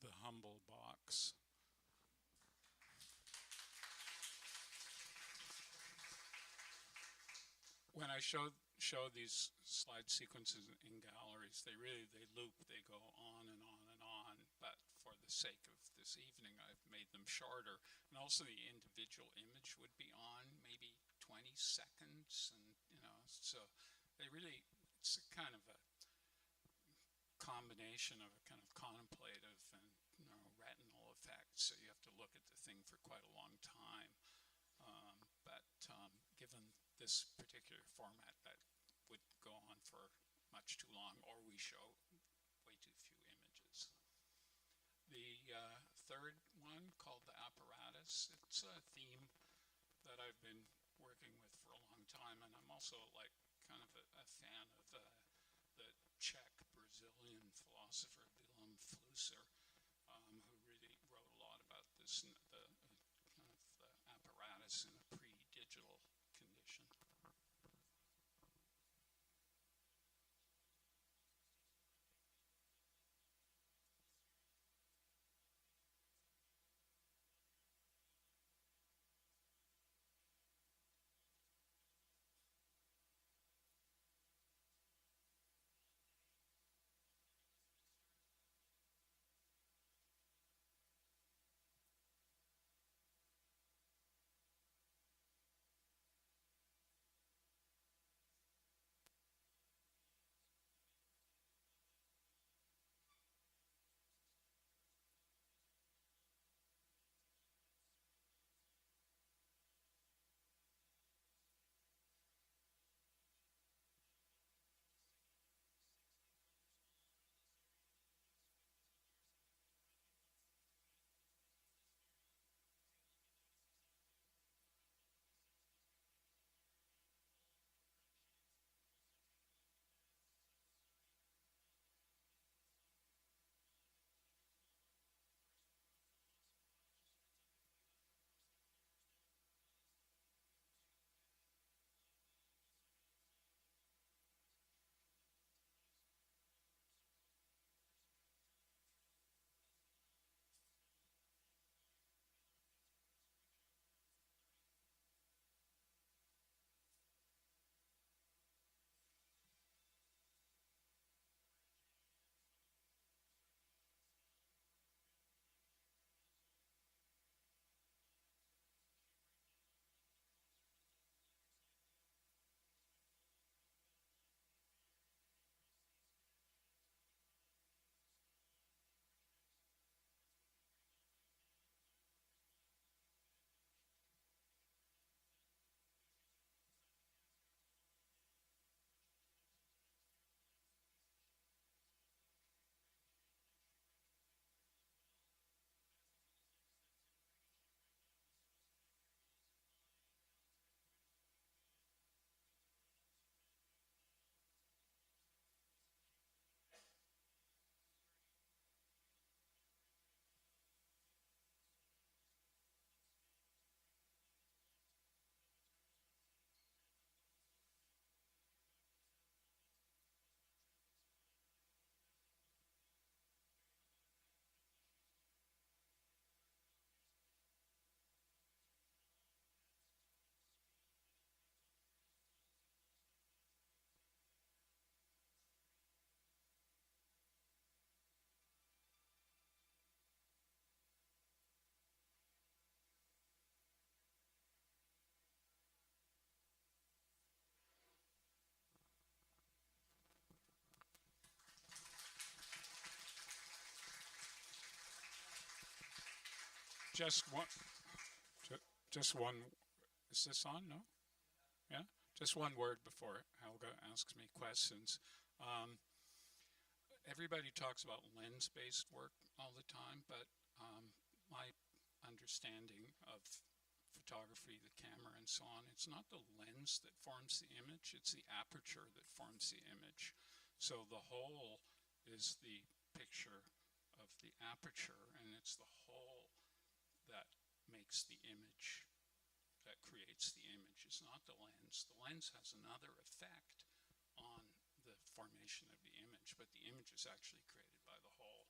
The humble box. When I show these slide sequences in galleries, they loop, they go on and on and on. But for the sake of this evening, I've made them shorter, and also the individual image would be on maybe 20 seconds, and so it's a kind of a combination of a kind of contemplative and retinal effect. So you have to look at the thing for quite a long time. But given this particular format, that would go on for much too long, or we show way too few images. The third one, called the apparatus, it's a theme that I've been working with for a long time, and I'm also like kind of a fan of the Czech Brazilian philosopher Willem Flusser, who really wrote a lot about this, kind of the apparatus in a pre-digital condition. just one, just one. Is this on? No? Yeah? Just one word before Helga asks me questions. Um, Everybody talks about lens-based work all the time, but my understanding of photography, the camera, and so on, it's not the lens that forms the image, it's the aperture that forms the image. So the whole is the picture of the aperture, and it's the whole that makes the image, that creates the image. It's not the lens. The lens has another effect on the formation of the image, but the image is actually created by the whole.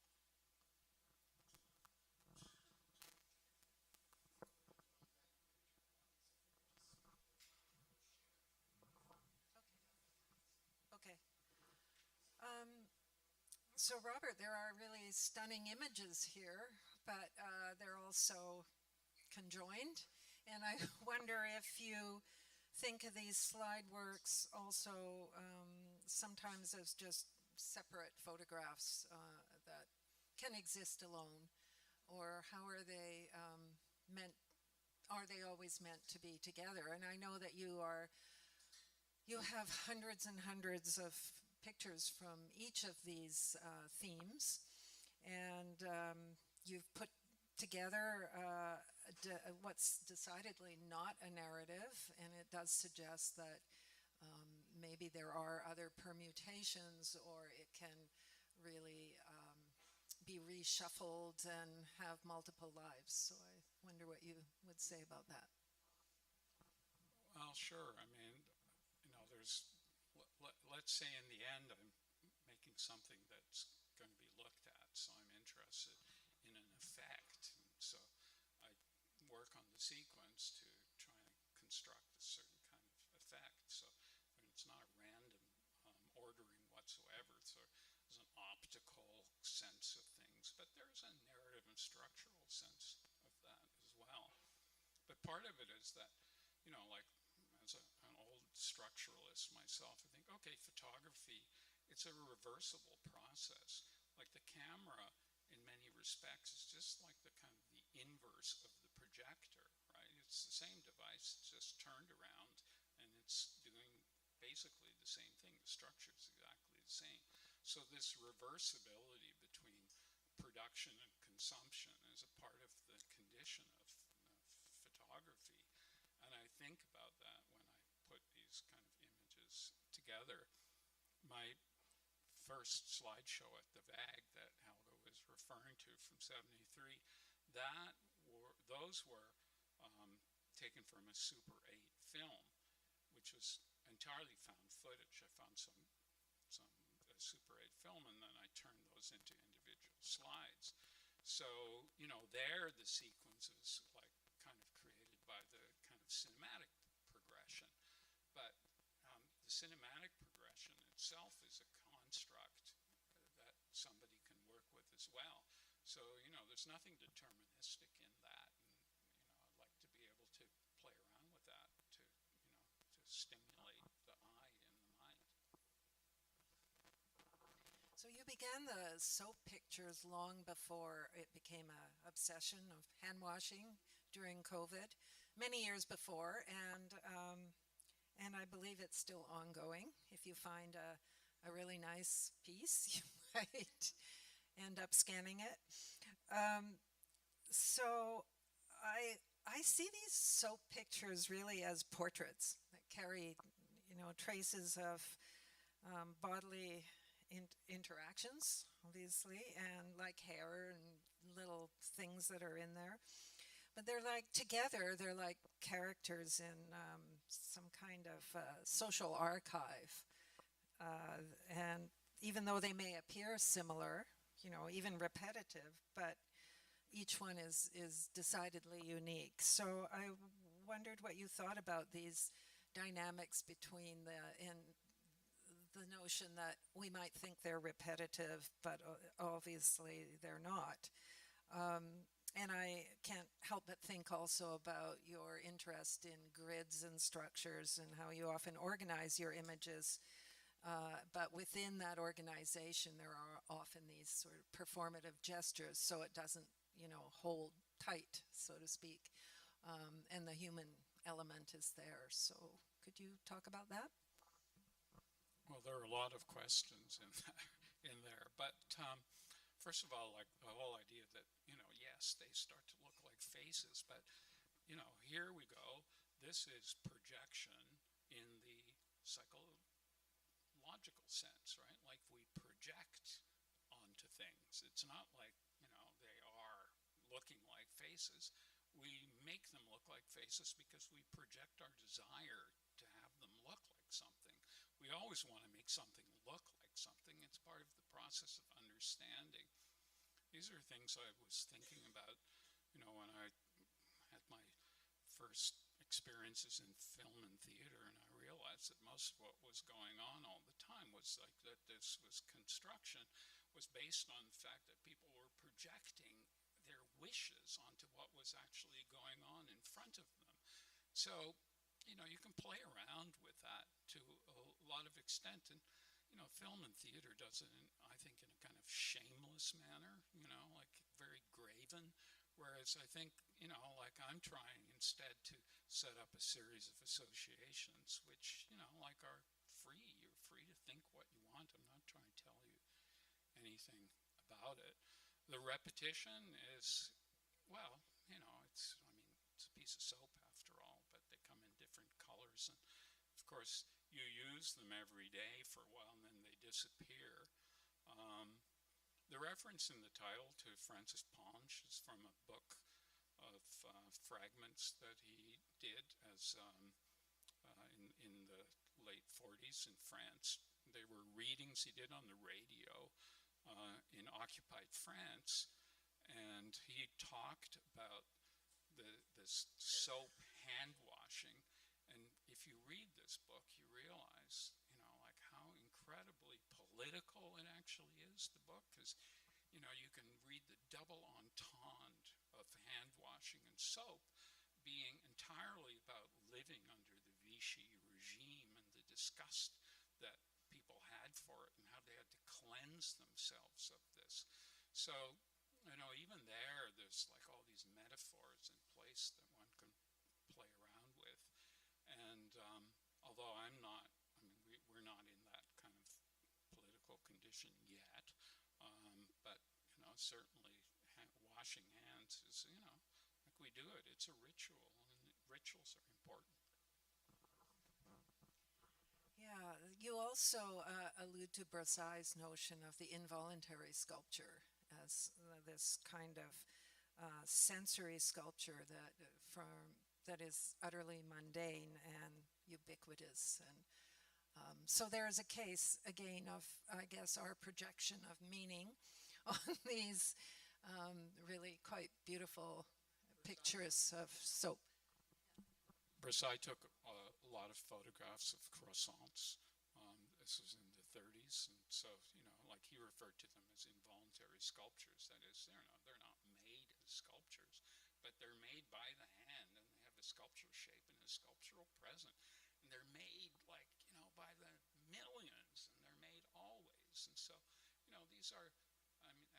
Okay. So, Robert, there are really stunning images here, but they're also conjoined. And I wonder if you think of these slide works also sometimes as just separate photographs that can exist alone, or how are they meant? Are they always meant to be together? And I know that you have hundreds and hundreds of pictures from each of these themes, and you've put together what's decidedly not a narrative, and it does suggest that maybe there are other permutations, or it can really be reshuffled and have multiple lives. So I wonder what you would say about that. Well, sure. I mean, there's, let's say in the end I'm making something that's going to be looked at, so I'm interested in an effect. And so I work on the sequence to try and construct a certain kind of effect. So it's not a random ordering whatsoever. So there's an optical sense of things, but there's a narrative and structural sense of that as well. But part of it is that, like as an old structuralist myself, I think, okay, photography, it's a reversible process. Like the camera, in many respects, is just like the kind of the inverse of the projector, right? It's the same device, it's just turned around, and it's doing basically the same thing. The structure is exactly the same. So this reversibility between production and consumption is a part of the condition of photography. And I think about that when I put these kind of images together. My first slideshow at the VAG that Helga was referring to from '73, those were taken from a Super 8 film, which was entirely found footage. I found some Super 8 film, and then I turned those into individual slides. So, there the sequence is like kind of created by the kind of cinematic progression. But the cinematic progression itself is a construct that somebody can work with as well. So, there's nothing deterministic in that. And, I'd like to be able to play around with that to stimulate the eye and the mind. So you began the soap pictures long before it became an obsession of hand washing during COVID, many years before, and I believe it's still ongoing. If you find a really nice piece, you might end up scanning it. So I see these soap pictures really as portraits that carry, traces of bodily interactions, obviously, and like hair and little things that are in there. But they're like together, they're like characters in some kind of social archive. And even though they may appear similar, even repetitive, but each one is decidedly unique. So I wondered what you thought about these dynamics between the notion that we might think they're repetitive, but obviously they're not. And I can't help but think also about your interest in grids and structures and how you often organize your images. But within that organization, there are often these sort of performative gestures, so it doesn't, hold tight, so to speak, and the human element is there. So could you talk about that? Well, there are a lot of questions in there. But first of all, like the whole idea that, yes, they start to look like faces, but, here we go. This is projection in the psychological sense, right? Like we project onto things. It's not like, they are looking like faces. We make them look like faces because we project our desire to have them look like something. We always want to make something look like something. It's part of the process of understanding. These are things I was thinking about, when I had my first experiences in film and theater, and I realized that most of what was going on all the time was like that this was construction was based on the fact that people were projecting their wishes onto what was actually going on in front of them. So, you can play around with that to a lot of extent. And, film and theater does it, I think, in a kind of shameless manner, like very graven. Whereas I think, like I'm trying instead to set up a series of associations, which, like are free. You're free to think what you want. I'm not trying to tell you anything about it. The repetition is, well, it's a piece of soap after all, but they come in different colors. And of course, you use them every day for a while and then they disappear. The reference in the title to Francis Ponge is from a book of fragments that he did as in the late 40s in France. They were readings he did on the radio in occupied France, and he talked about this soap hand washing. And if you read this book, you realize, like how incredibly political it actually is, the book, because, you can read the double entente of hand washing and soap being entirely about living under the Vichy regime and the disgust that people had for it and how they had to cleanse themselves of this. So, even there's like all these metaphors in place that one can play around with. And although we're not in that kind of political condition yet, but, certainly washing hands is, like we do it. It's a ritual, and rituals are important. Yeah, you also allude to Brassai's notion of the involuntary sculpture as this kind of sensory sculpture that is utterly mundane and ubiquitous. And so there is a case, again, of, I guess, our projection of meaning on these really quite beautiful pictures of soap. Brassai took a lot of photographs of croissants. This was in the 30s, and so, like he referred to them as involuntary sculptures. That is, they're not made as sculptures, but they're made by the hand, and they have a sculptural shape and a sculptural present. And they're made like, by the millions, and they're made always. And so, these are,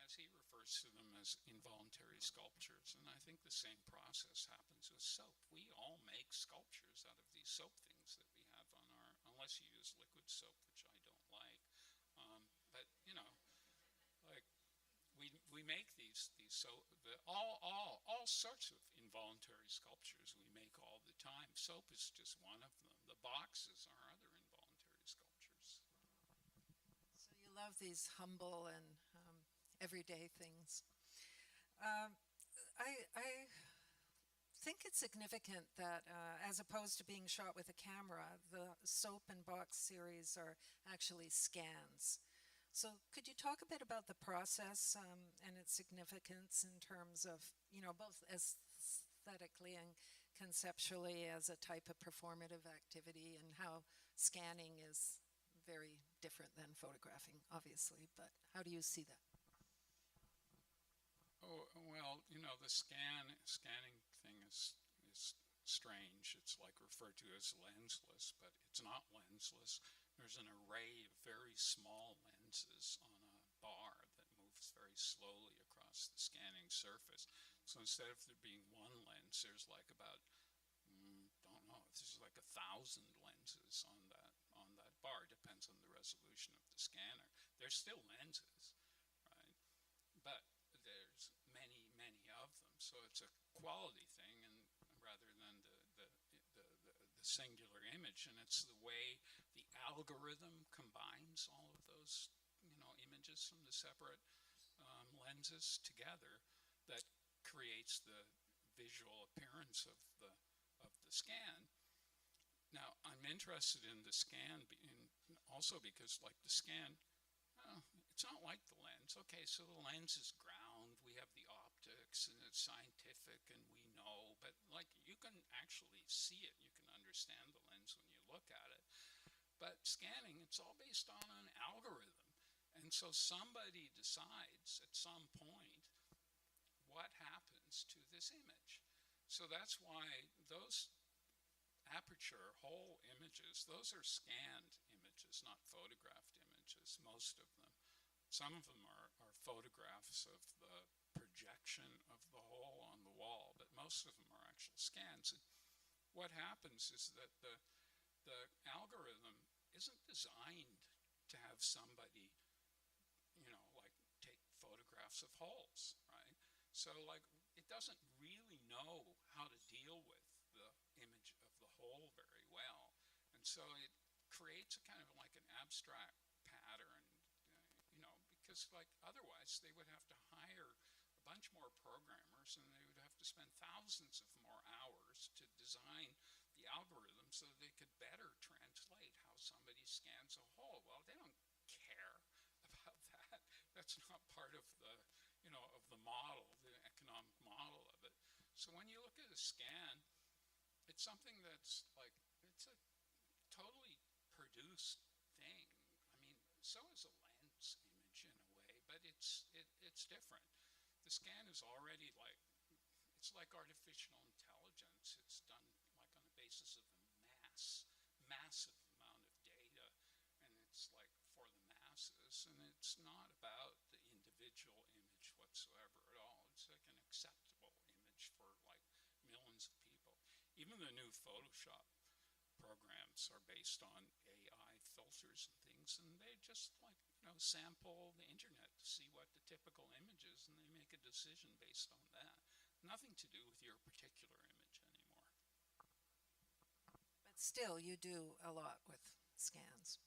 as he refers to them as involuntary sculptures. And I think the same process happens with soap. We all make sculptures out of these soap things that we have on unless you use liquid soap, which I don't like. But, like we make these all sorts of involuntary sculptures we make all the time. Soap is just one of them. The boxes are other involuntary sculptures. So you love these humble and everyday things. I think it's significant that as opposed to being shot with a camera, the soap and box series are actually scans. So could you talk a bit about the process and its significance in terms of, both aesthetically and conceptually as a type of performative activity, and how scanning is very different than photographing, obviously, but how do you see that? Oh, well, the scanning thing is strange. It's like referred to as lensless, but it's not lensless. There's an array of very small lenses on a bar that moves very slowly across the scanning surface. So instead of there being one lens, there's like about, don't know, there's like 1,000 lenses on that bar. Depends on the resolution of the scanner. There's still lenses, right? But there's many, many of them. So it's a quality thing, and rather than the singular image, and it's the way the algorithm combines all of those, images from the separate lenses together that creates the visual appearance of the scan. Now, I'm interested in the scan also because, like, the scan, it's not like the lens. Okay, so the lens is ground. We have the optics, and it's scientific, and we know. But, like, you can actually see it. You can understand the lens when you look at it. But scanning, it's all based on an algorithm. And so somebody decides at some point what happens to this image. So that's why those aperture hole images, those are scanned images, not photographed images, most of them. Some of them are photographs of the projection of the hole on the wall, but most of them are actual scans. And what happens is that the algorithm isn't designed to have somebody, like take photographs of holes, right? So, like, it doesn't really know how to deal with the image of the hole very well. And so it creates a kind of like an abstract pattern, because, like, otherwise they would have to hire a bunch more programmers, and they would have to spend thousands of more hours to design the algorithm so that they could better translate how somebody scans a hole. Well, they don't care about that. That's not part of of the model, the economic model of it. So when you look at a scan, it's something that's like, it's a totally produced thing. I mean, so is a lens image in a way, but it's different. The scan is already like, it's like artificial intelligence. It's done like on the basis of a massive amount of data, and it's like for the masses, and it's not about the individual image whatsoever at all. It's like an acceptable image for like millions of people. Even the new Photoshop programs are based on AI filters and things, and they just like, sample the internet to see what the typical image is, and they make a decision based on that. Nothing to do with your particular image anymore. But still, you do a lot with scans.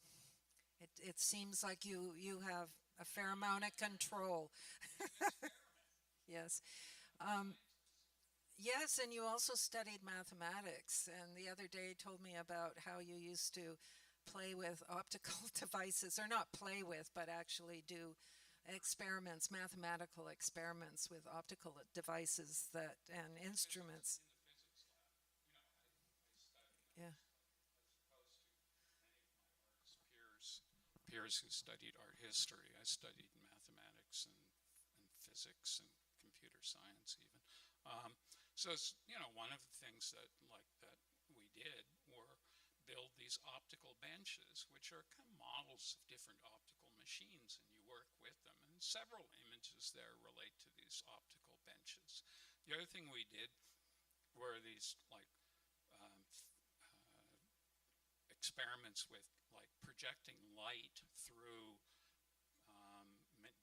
It seems like you have a fair amount of control. Yes. Um, yes, and you also studied mathematics. And the other day told me about how you used to play with optical devices, or not play with, but actually do experiments, mathematical experiments with optical devices that and instruments. In the physics lab, I studied, Yeah. as opposed to many of my artist peers who studied art history. I studied mathematics and physics and computer science even. So it's, one of the things that we did were build these optical benches, which are kind of models of different optical machines, and you work with them. And several images there relate to these optical benches. The other thing we did were these like experiments with like projecting light through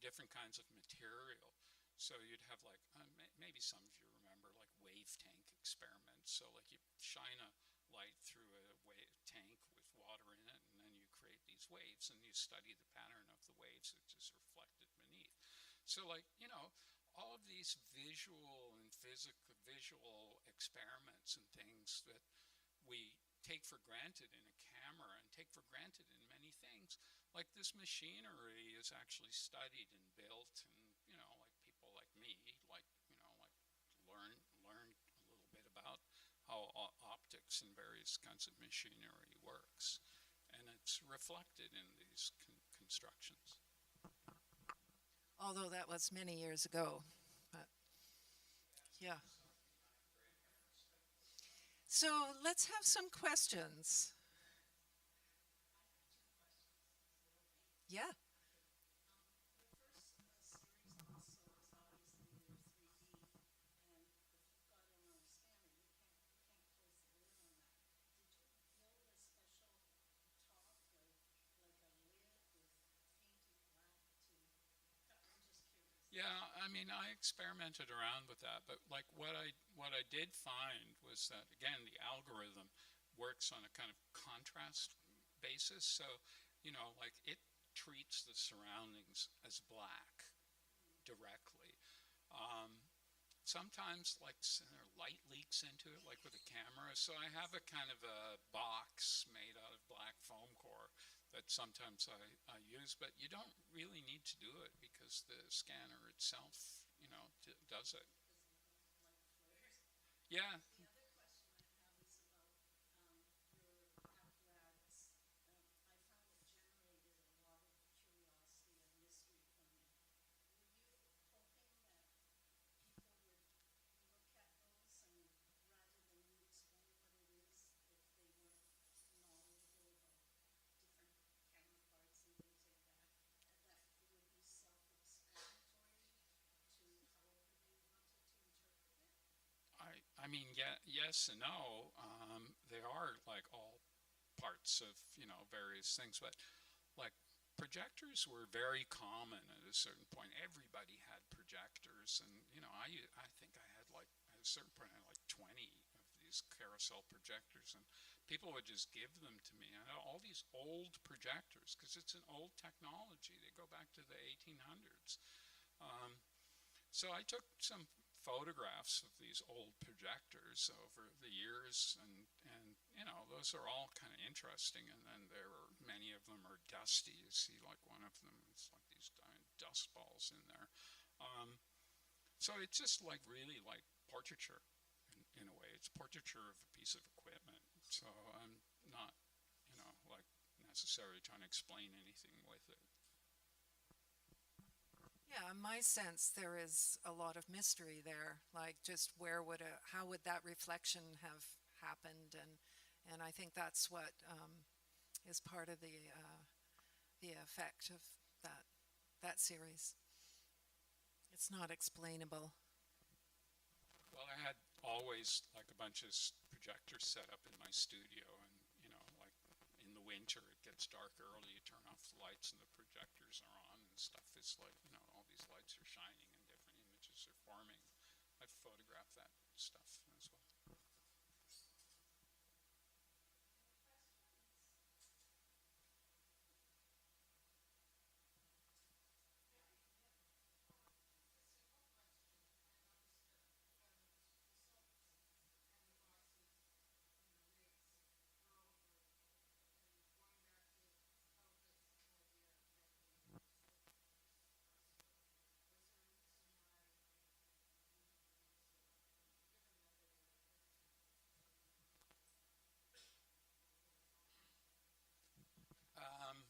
different kinds of material. So you'd have like, maybe some of you remember like wave tank experiments. So like you shine a light through a tank with water in it, and then you create these waves, and you study the pattern of the waves which is reflected beneath. So like, all of these visual and visual experiments and things that we take for granted in a camera and take for granted in many things, like this machinery is actually studied and built, and like people like me, like learn a little bit about how optics and various kinds of machinery works, and it's reflected in these constructions. Although that was many years ago. But yeah. So let's have some questions. Yeah. Your first series also is obviously your 3D, I mean, I experimented around with that, but like what I did find was that again the algorithm works on a kind of contrast basis. So, like it treats the surroundings as black directly. Um, Sometimes like light leaks into it, like with a camera. So I have a kind of a box made out of black foam core that sometimes I use, but you don't really need to do it because the scanner itself, does it. Yeah. I mean, yeah, yes and no. They are like all parts of various things, but like projectors were very common at a certain point. Everybody had projectors, and I think I had like at a certain point I had like 20 of these carousel projectors, and people would just give them to me. I had all these old projectors because it's an old technology. They go back to the 1800s. Um, so I took some photographs of these old projectors over the years, and those are all kind of interesting. And then there are many of them are dusty. You see, like one of them, it's like these giant dust balls in there. Um, so it's just like really like portraiture in a way. It's portraiture of a piece of equipment. So I'm not, like necessarily trying to explain anything with it. Yeah, in my sense, there is a lot of mystery there. Like, just how would that reflection have happened? And I think that's what is part of the effect of that series. It's not explainable. Well, I had always like a bunch of projectors set up in my studio, and like in the winter it gets dark early. You turn off the lights, and the projectors are on, and stuff is like all these lights are shining, and different images are forming. I've photographed that stuff as well. Um,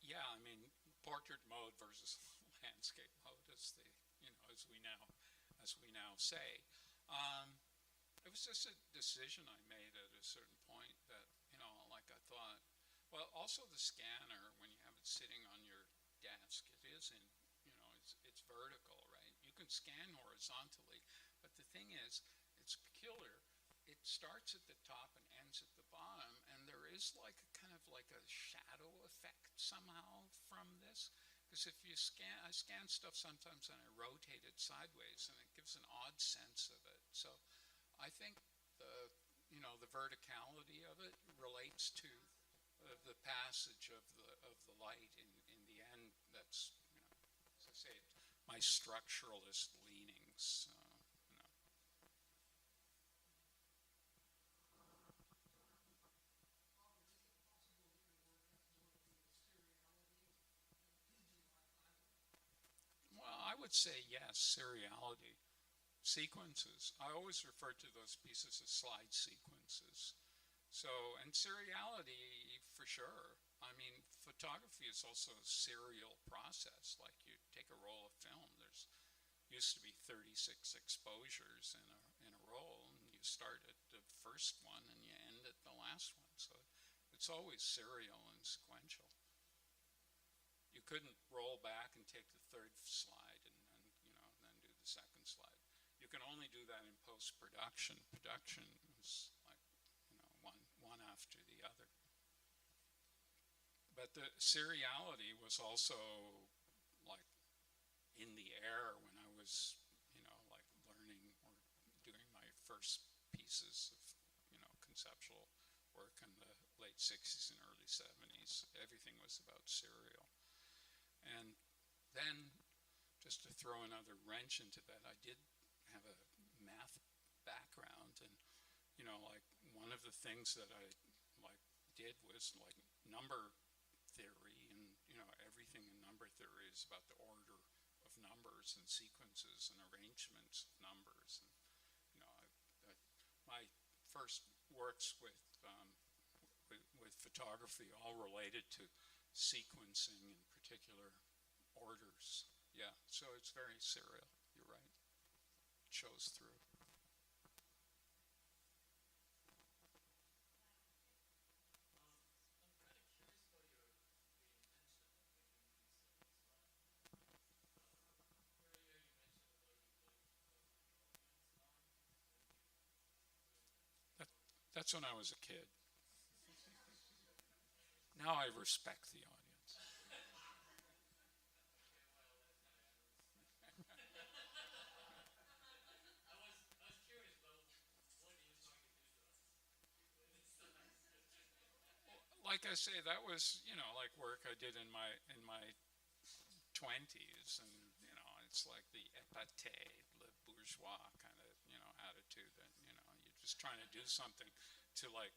yeah, I mean, portrait mode versus landscape mode, as the as we now say. Um, it was just a decision I made at a certain point that like I thought. Well, also the scanner when you have it sitting on your desk, it is it's vertical, right? You can scan horizontally, but the thing is, it's peculiar. It starts at the top and ends at the bottom, and there is like a kind of like a shadow effect somehow from this. Because if I scan stuff sometimes and I rotate it sideways, and it gives an odd sense of it. So I think the verticality of it relates to the passage of the light in the end. That's as I say, my structuralist leanings. You know. Well, I would say yes, seriality. Sequences. I always refer to those pieces as slide sequences. So, and seriality for sure. I mean, photography is also a serial process. Like you take a roll of film, there's used to be 36 exposures in a roll, and you start at the first one and you end at the last one. So it's always serial and sequential. You couldn't roll back and take the third slide and then do the second slide. You can only do that in post production. Production is like one after the other. But the seriality was also like in the air when I first pieces of, conceptual work in the late 60s and early 70s. Everything was about cereal. And then, just to throw another wrench into that, I did have a math background, and like one of the things that I like did was like number theory, and everything in number theory is about the order of numbers and sequences and arrangements of numbers. And my first works with photography all related to sequencing in particular orders. Yeah, so it's very serial. You're right. It shows through. That, that's when I was a kid. Now I respect the audience. Like I say, that was like work I did in my 20s, and it's like the épate, le bourgeois kind of attitude that you're just trying to do something to like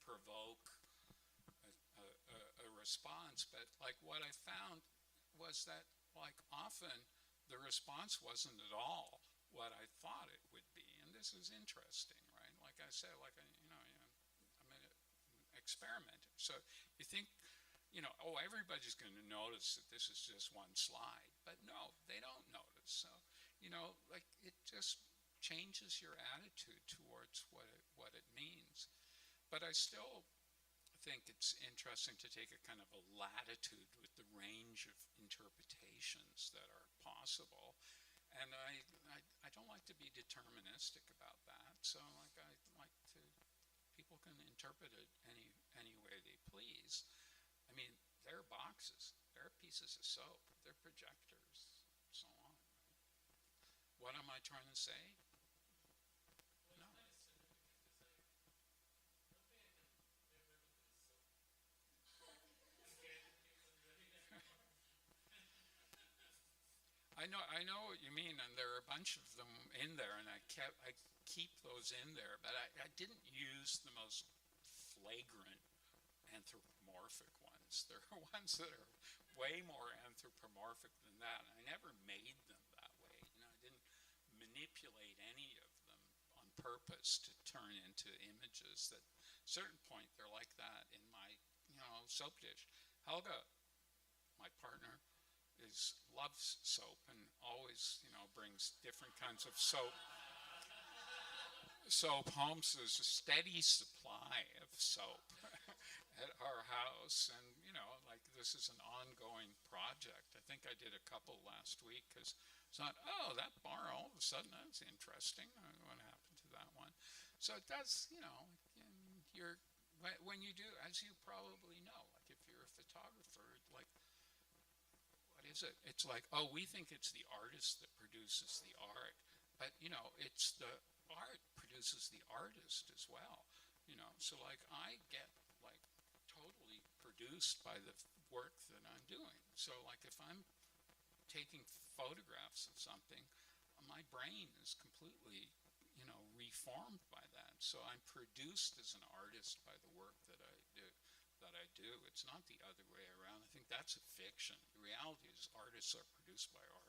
provoke a response. But like what I found was that like often the response wasn't at all what I thought it would be, and this is interesting, right? Like I said, like I'm an experimenter, so you think oh, everybody's going to notice that this is just one slide. But no, they don't notice. So, like it just changes your attitude towards what it means. But I still think it's interesting to take a kind of a latitude with the range of interpretations that are possible. And I don't like to be deterministic about that. So like I like to people can interpret it any way they please. I mean, they're boxes, they're pieces of soap, they're projectors, so on. What am I trying to say? No. I know what you mean, and there are a bunch of them in there, and I keep those in there, but I didn't use the most flagrant anthropomorphic ones. There are ones that are way more anthropomorphic than that. I never made them that way. I didn't manipulate any of them on purpose to turn into images that at a certain point they're like that in my, soap dish. Helga, my partner, loves soap and always, brings different kinds of soap. Soap homes. There's a steady supply of soap at our house, and like this is an ongoing project. I think I did a couple last week because it's not. Oh, that bar all of a sudden that's interesting. What happened to that one? So it does. You're when you do, as you probably know, like if you're a photographer, like what is it? It's like, oh, we think it's the artist that produces the art, but it's the art produces the artist as well. So like I get like totally produced by the work that I'm doing. So like if I'm taking photographs of something, my brain is completely reformed by that. So I'm produced as an artist by the work that I do. It's not the other way around. I think that's a fiction. The reality is artists are produced by art.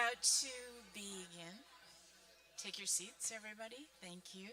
about to begin. Take your seats, everybody. Thank you.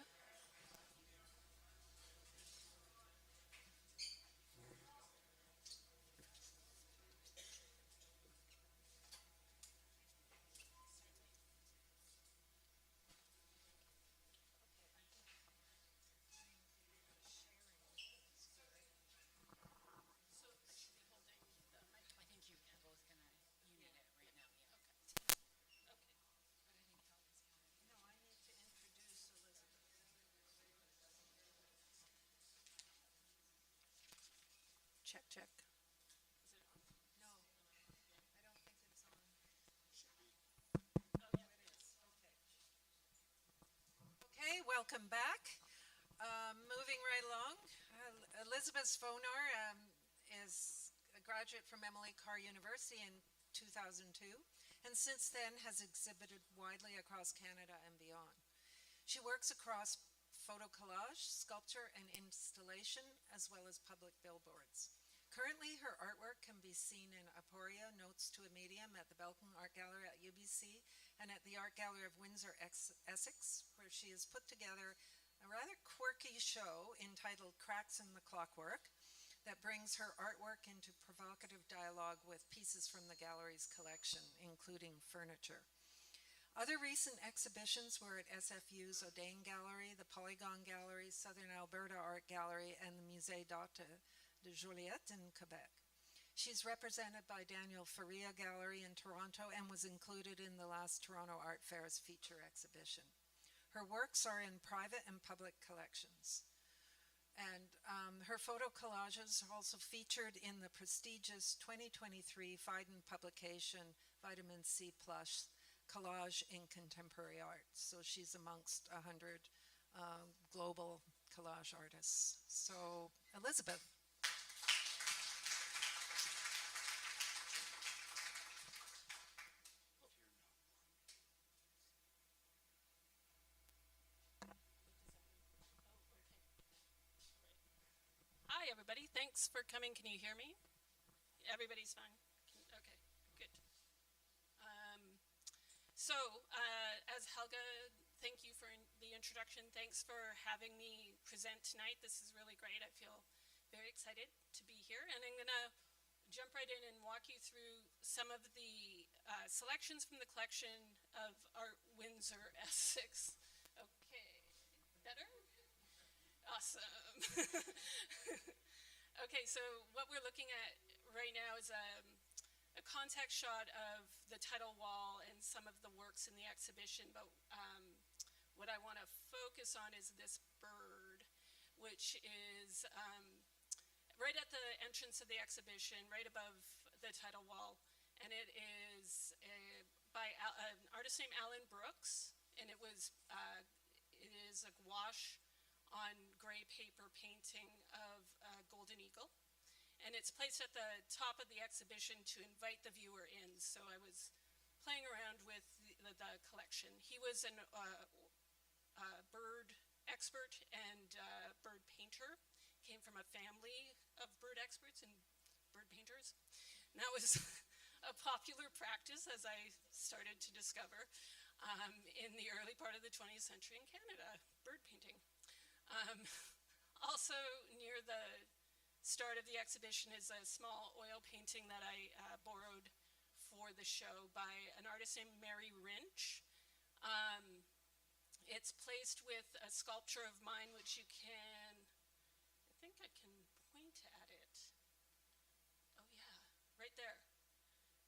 Check, check. No, I don't think it's on. Okay, welcome back. Moving right along, Elizabeth Sponar is a graduate from Emily Carr University in 2002, and since then has exhibited widely across Canada and beyond. She works across photo collage, sculpture, and installation, as well as public billboards. Currently, her artwork can be seen in Aporia, Notes to a Medium at the Belkin Art Gallery at UBC, and at the Art Gallery of Windsor, Essex, where she has put together a rather quirky show entitled Cracks in the Clockwork that brings her artwork into provocative dialogue with pieces from the gallery's collection, including furniture. Other recent exhibitions were at SFU's Odane Gallery, the Polygon Gallery, Southern Alberta Art Gallery, and the Musée d'Art de Joliette in Quebec. She's represented by Daniel Faria Gallery in Toronto and was included in the last Toronto Art Fair's feature exhibition. Her works are in private and public collections. And her photo collages are also featured in the prestigious 2023 Phaidon publication, Vitamin C Plus, Collage in Contemporary Art. So she's amongst 100 global collage artists. So, Elizabeth. Hi, everybody. Thanks for coming. Can you hear me? Everybody's fine? Okay, good. As Helga, thank you for the introduction. Thanks for having me present tonight. This is really great. I feel very excited to be here. And I'm going to jump right in and walk you through some of the selections from the collection of Art Windsor, Essex. Okay, better? Awesome. Okay, so what we're looking at right now is a contact shot of the title wall and some of the works in the exhibition, but what I want to focus on is this bird, which is right at the entrance of the exhibition, right above the title wall, and it is by an artist named Alan Brooks, and it is a gouache on gray paper painting of a golden eagle. And it's placed at the top of the exhibition to invite the viewer in. So I was playing around with the collection. He was a bird expert and bird painter. Came from a family of bird experts and bird painters. And that was a popular practice, as I started to discover, in the early part of the 20th century in Canada, bird painting. Also, near the start of the exhibition is a small oil painting that I borrowed for the show by an artist named Mary Rinch. It's placed with a sculpture of mine, which you can, I think I can point at it. Oh yeah, right there.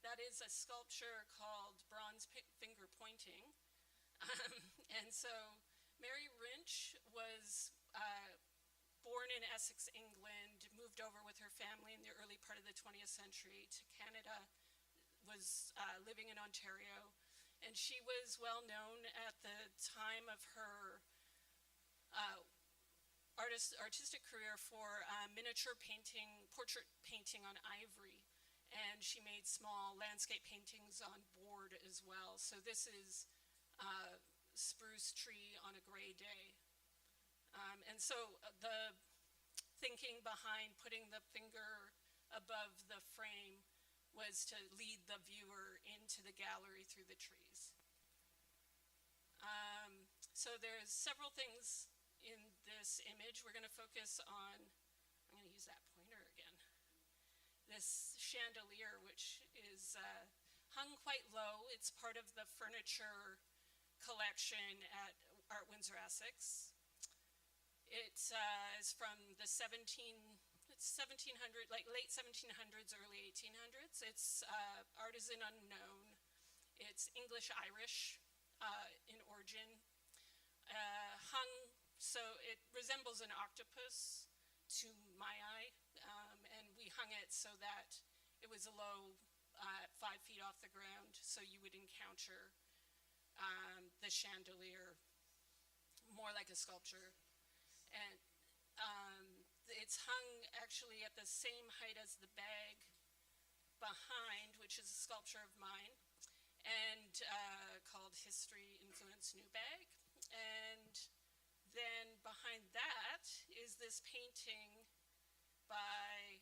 That is a sculpture called Bronze Finger Pointing. And so Mary Rinch was born in Essex, England, moved over with her family in the early part of the 20th century to Canada, was living in Ontario, and she was well known at the time of her artistic career for miniature painting, portrait painting on ivory, and she made small landscape paintings on board as well. So this is spruce tree on a gray day. And so the thinking behind putting the finger above the frame was to lead the viewer into the gallery through the trees. So there's several things in this image. We're going to focus on, I'm going to use that pointer again, this chandelier, which is hung quite low. It's part of the furniture collection at Art Windsor Essex. It is from the 1700, like late 1700s, early 1800s. It's artisan unknown. It's English-Irish in origin. Hung, so it resembles an octopus to my eye, and we hung it so that it was low, 5 feet off the ground, so you would encounter the chandelier more like a sculpture. And it's hung actually at the same height as the bag behind, which is a sculpture of mine, and called History Influence New Bag. And then behind that is this painting by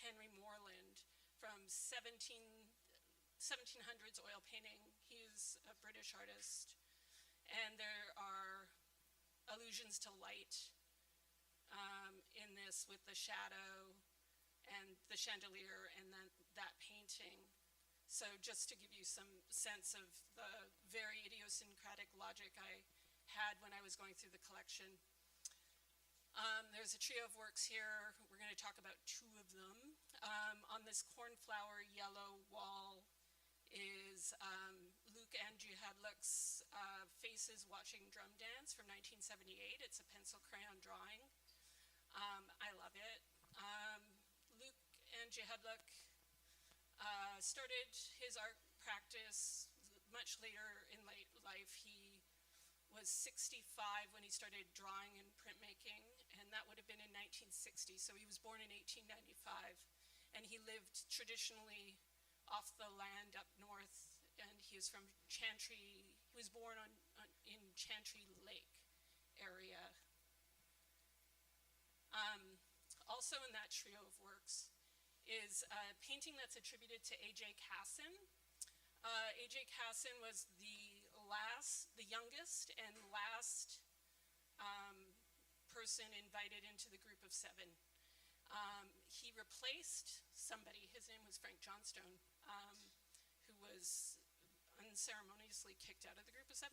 Henry Moreland from 1700s oil painting. He's a British artist. And there are allusions to light in this with the shadow and the chandelier and then that painting. So just to give you some sense of the very idiosyncratic logic I had when I was going through the collection. There's a trio of works here. We're going to talk about two of them. On this cornflower yellow wall is Luke Andrew Hadlock's Faces Watching Drum Dance from 1978. It's a pencil crayon drawing. I love it. Luke Andrew Hadlock started his art practice much later in life. He was 65 when he started drawing and printmaking, and that would have been in 1960. So he was born in 1895, and he lived traditionally off the land up north, and he was from Chantry. He was born in Chantry Lake area. Also in that trio of works is a painting that's attributed to A.J. Casson. A.J. Casson was the youngest and last person invited into the group of 7. He replaced somebody. His name was Frank Johnstone, who was unceremoniously kicked out of the group of 7,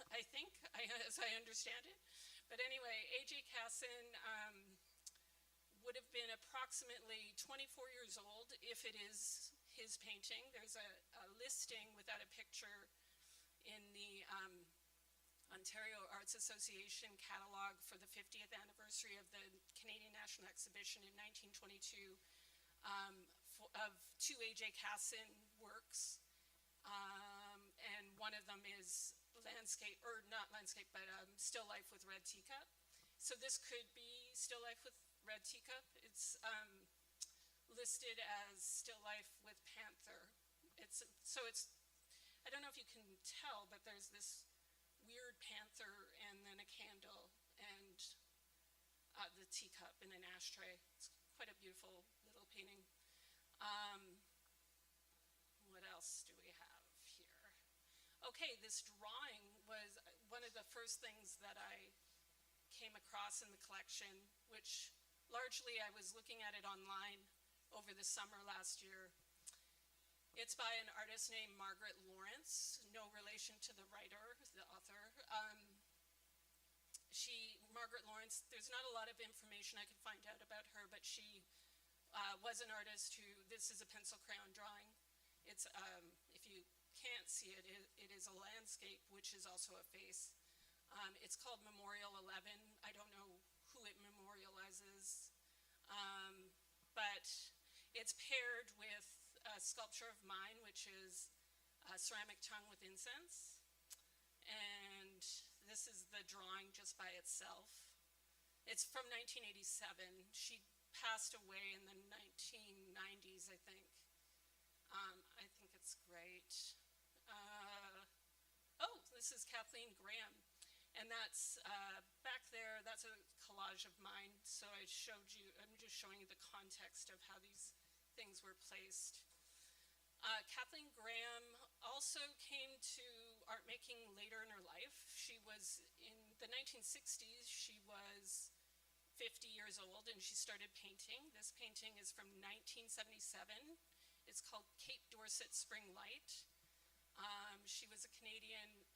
I think, as I understand it. But anyway, A.J. Casson would have been approximately 24 years old if it is his painting. There's a listing without a picture in the Ontario Arts Association catalog for the 50th anniversary of the Canadian National Exhibition in 1922 of 2 A.J. Casson works. And one of them is landscape, or not landscape, but still life with red teacup. So this could be still life with red teacup. It's listed as still life with panther. I don't know if you can tell, but there's this weird panther and then a candle and the teacup in an ashtray. It's quite a beautiful little painting. What else do we have here? Okay, this drawing was one of the first things that I came across in the collection, which largely I was looking at it online over the summer last year. It's by an artist named Margaret Lawrence, no relation to the writer, the author. Margaret Lawrence, there's not a lot of information I could find out about her, but she was an artist who, this is a pencil crayon drawing. It's, if you can't see it, it is a landscape, which is also a face. It's called Memorial 11. I don't know who it memorializes, but it's paired with a sculpture of mine, which is a ceramic tongue with incense. And this is the drawing just by itself. It's from 1987. She passed away in the 1990s, I think. I think it's great. Oh, this is Kathleen Graham. And that's back there, that's a collage of mine. So I showed you, I'm just showing you the context of how these things were placed. Kathleen Graham also came to art making later in her life. She was, in the 1960s, she was 50 years old and she started painting. This painting is from 1977. It's called Cape Dorset Spring Light. She was a Canadian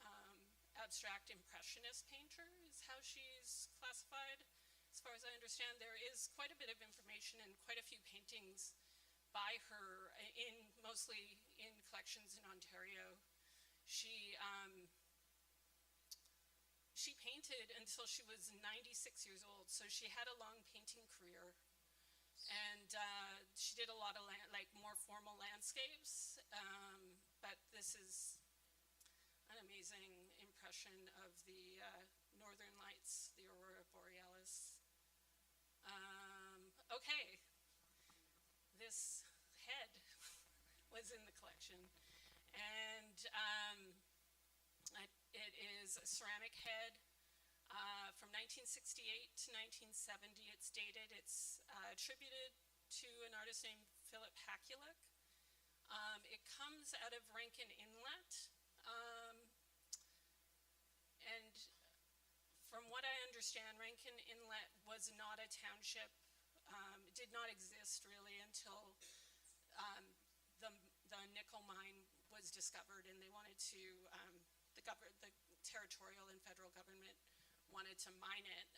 abstract impressionist painter, is how she's classified. As far as I understand, there is quite a bit of information and quite a few paintings by her, mostly in collections in Ontario. She painted until she was 96 years old, so she had a long painting career. And she did a lot of more formal landscapes, but this is an amazing impression of the northern lights, the aurora borealis. Okay, this head was in the collection, and it is a ceramic head from 1968 to 1970. It's dated. It's attributed to an artist named Philip Hakuluk. It comes out of Rankin Inlet, and from what I understand, Rankin Inlet was not a township. It did not exist really until the nickel mine was discovered, and they wanted to, the territorial and federal government wanted to mine it.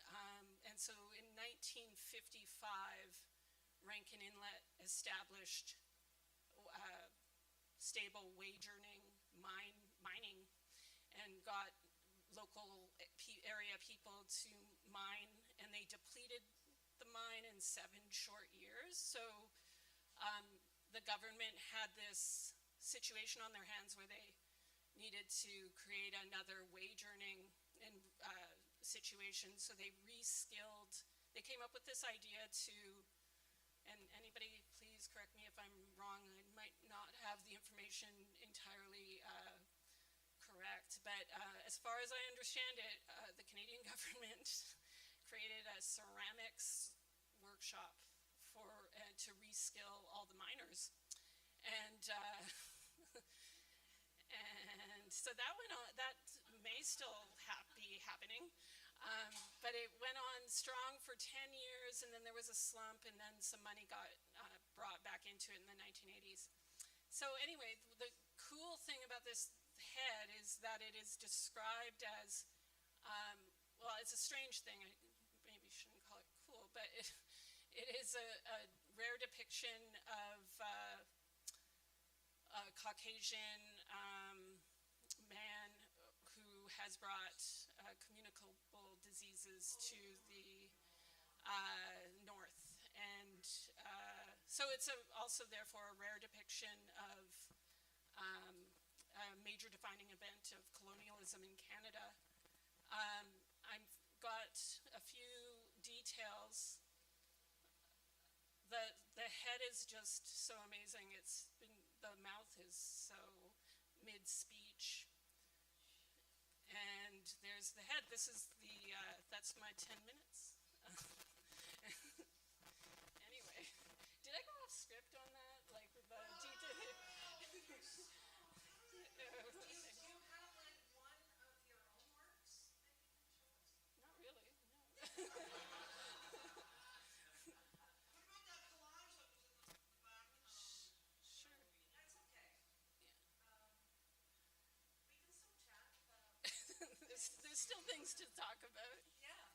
And so in 1955, Rankin Inlet established stable wage earning mining and got local area people to mine, and they depleted the mine in 7 short years. So the government had this situation on their hands where they needed to create another wage earning situation. So they reskilled, they came up with this idea to, and anybody please correct me if I'm wrong, I might not have the information entirely correct, but as far as I understand it, the Canadian government created a ceramics workshop for to reskill all the miners, and and so that went on. That may still be happening, but it went on strong for 10 years, and then there was a slump, and then some money got brought back into it in the 1980s. So anyway, the cool thing about this head is that it is described as, well, it's a strange thing. I maybe shouldn't call it cool, but it is a rare depiction of a Caucasian man who has brought communicable diseases to the north. And so it's also therefore a rare depiction of a major defining event of colonialism in Canada. I've got a few details. The head is just so amazing. The mouth is so mid-speech. And there's the head. This is that's my 10 minutes. Anyway, did I go off script on that? Like with the detail? Do you have one of your own works that you can show us? Not really, no. What about that collage that was in the back? Sure. That's okay. Yeah. We can still chat about. There's still things to talk about, Yeah,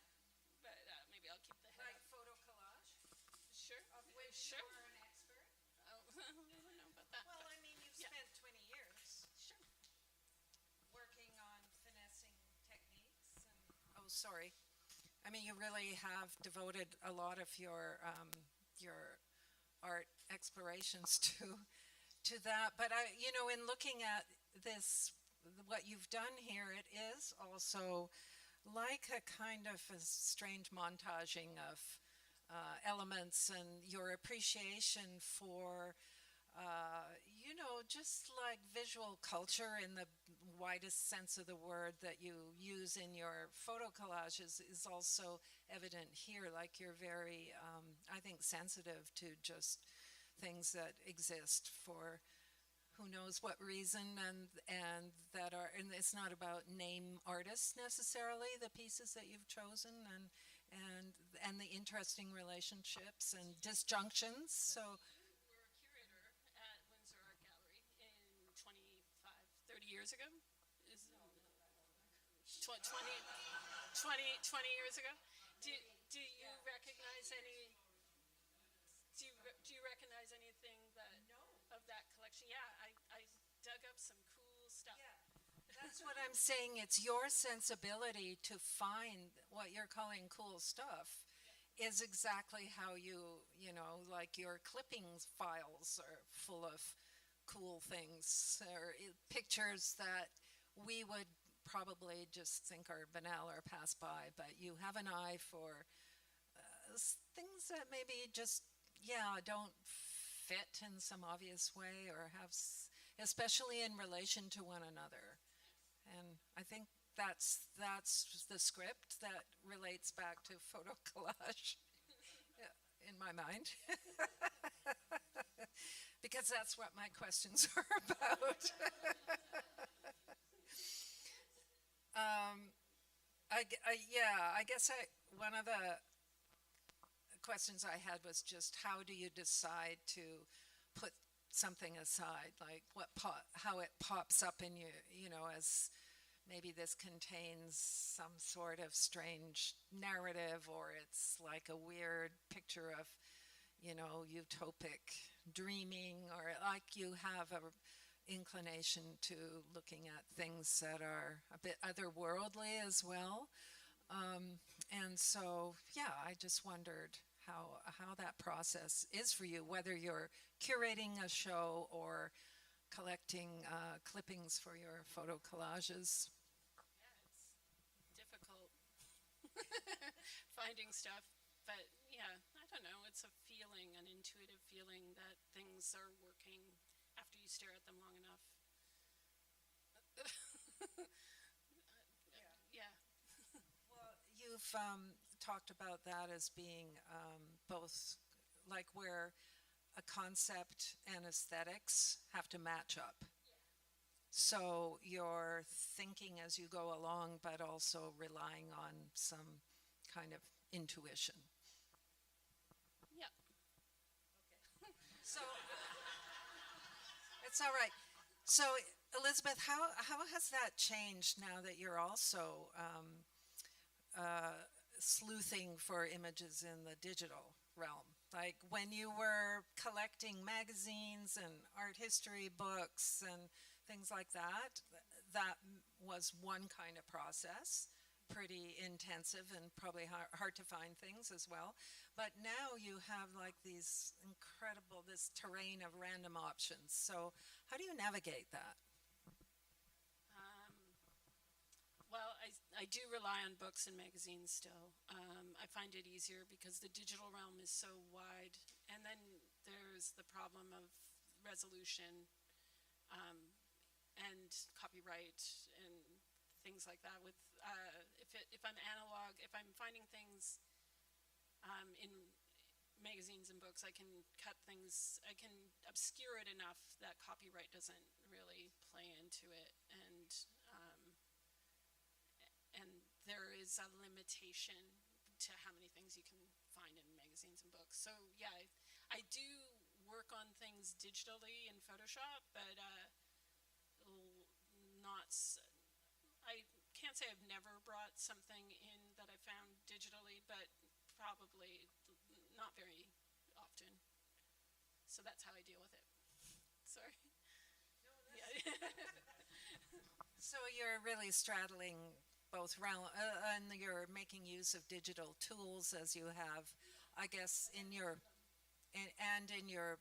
but maybe I'll keep the head like up. photo collage, Sure. of which Sure. you are an expert. Oh, I don't know about that. Well, but I mean, you've yeah. spent 20 years Sure. working on finessing techniques and. Oh, sorry. I mean, you really have devoted a lot of your art explorations to that. But in looking at this, what you've done here, it is also like a kind of a strange montaging of elements and your appreciation for, just like visual culture in the widest sense of the word that you use in your photo collages is also evident here. Like you're very, I think, sensitive to just things that exist for who knows what reason, and that are, and it's not about name artists necessarily, the pieces that you've chosen, and and the interesting relationships and disjunctions. So You were a curator at Windsor Art Gallery in 25, 30 years ago? Is 20 years ago? Do, do you recognize any, do you recognize anything that, of that collection? Yeah, I dug up some cool stuff. that's what I'm saying. It's your sensibility to find what you're calling cool stuff is exactly how you know, like your clippings files are full of cool things or pictures that we would probably just think are banal or pass by, but you have an eye for things that maybe just, yeah, don't fit in some obvious way or have, especially in relation to one another. And I think that's the script that relates back to photo collage in my mind. Because that's what my questions are about. Yeah, I guess one of the questions I had was just how do you decide to put something aside, like how it pops up in you, you know, as maybe this contains some sort of strange narrative, or it's like a weird picture of, you know, utopic dreaming, or like you have a inclination to looking at things that are a bit otherworldly as well. And so, yeah, I just wondered how that process is for you, whether you're curating a show or collecting clippings for your photo collages. Yeah, it's difficult finding stuff, but yeah, I don't know. It's a feeling, an intuitive feeling that things are working after you stare at them long enough. Yeah. Well, you've talked about that as being both like where a concept and aesthetics have to match up. So you're thinking as you go along, but also relying on some kind of intuition. Yeah. So it's all right. So Elizabeth, how has that changed now that you're also sleuthing for images in the digital realm? Like when you were collecting magazines and art history books and things like that, that was one kind of process, pretty intensive and probably hard to find things as well. But now you have like these incredible, this terrain of random options. So how do you navigate that? Um, well, I do rely on books and magazines still. I find it easier because the digital realm is so wide. And then there's the problem of resolution um, and copyright and things like that. With if I'm analog, if I'm finding things in magazines and books, I can cut things, I can obscure it enough that copyright doesn't really play into it, and there is a limitation to how many things you can find in magazines and books. So yeah, I do work on things digitally in Photoshop, but not. I can't say I've never brought something in that I found digitally, but probably not very often. So that's how I deal with it. Sorry. Yeah. So you're really straddling both realm, and you're making use of digital tools as you have, I guess, in your and in your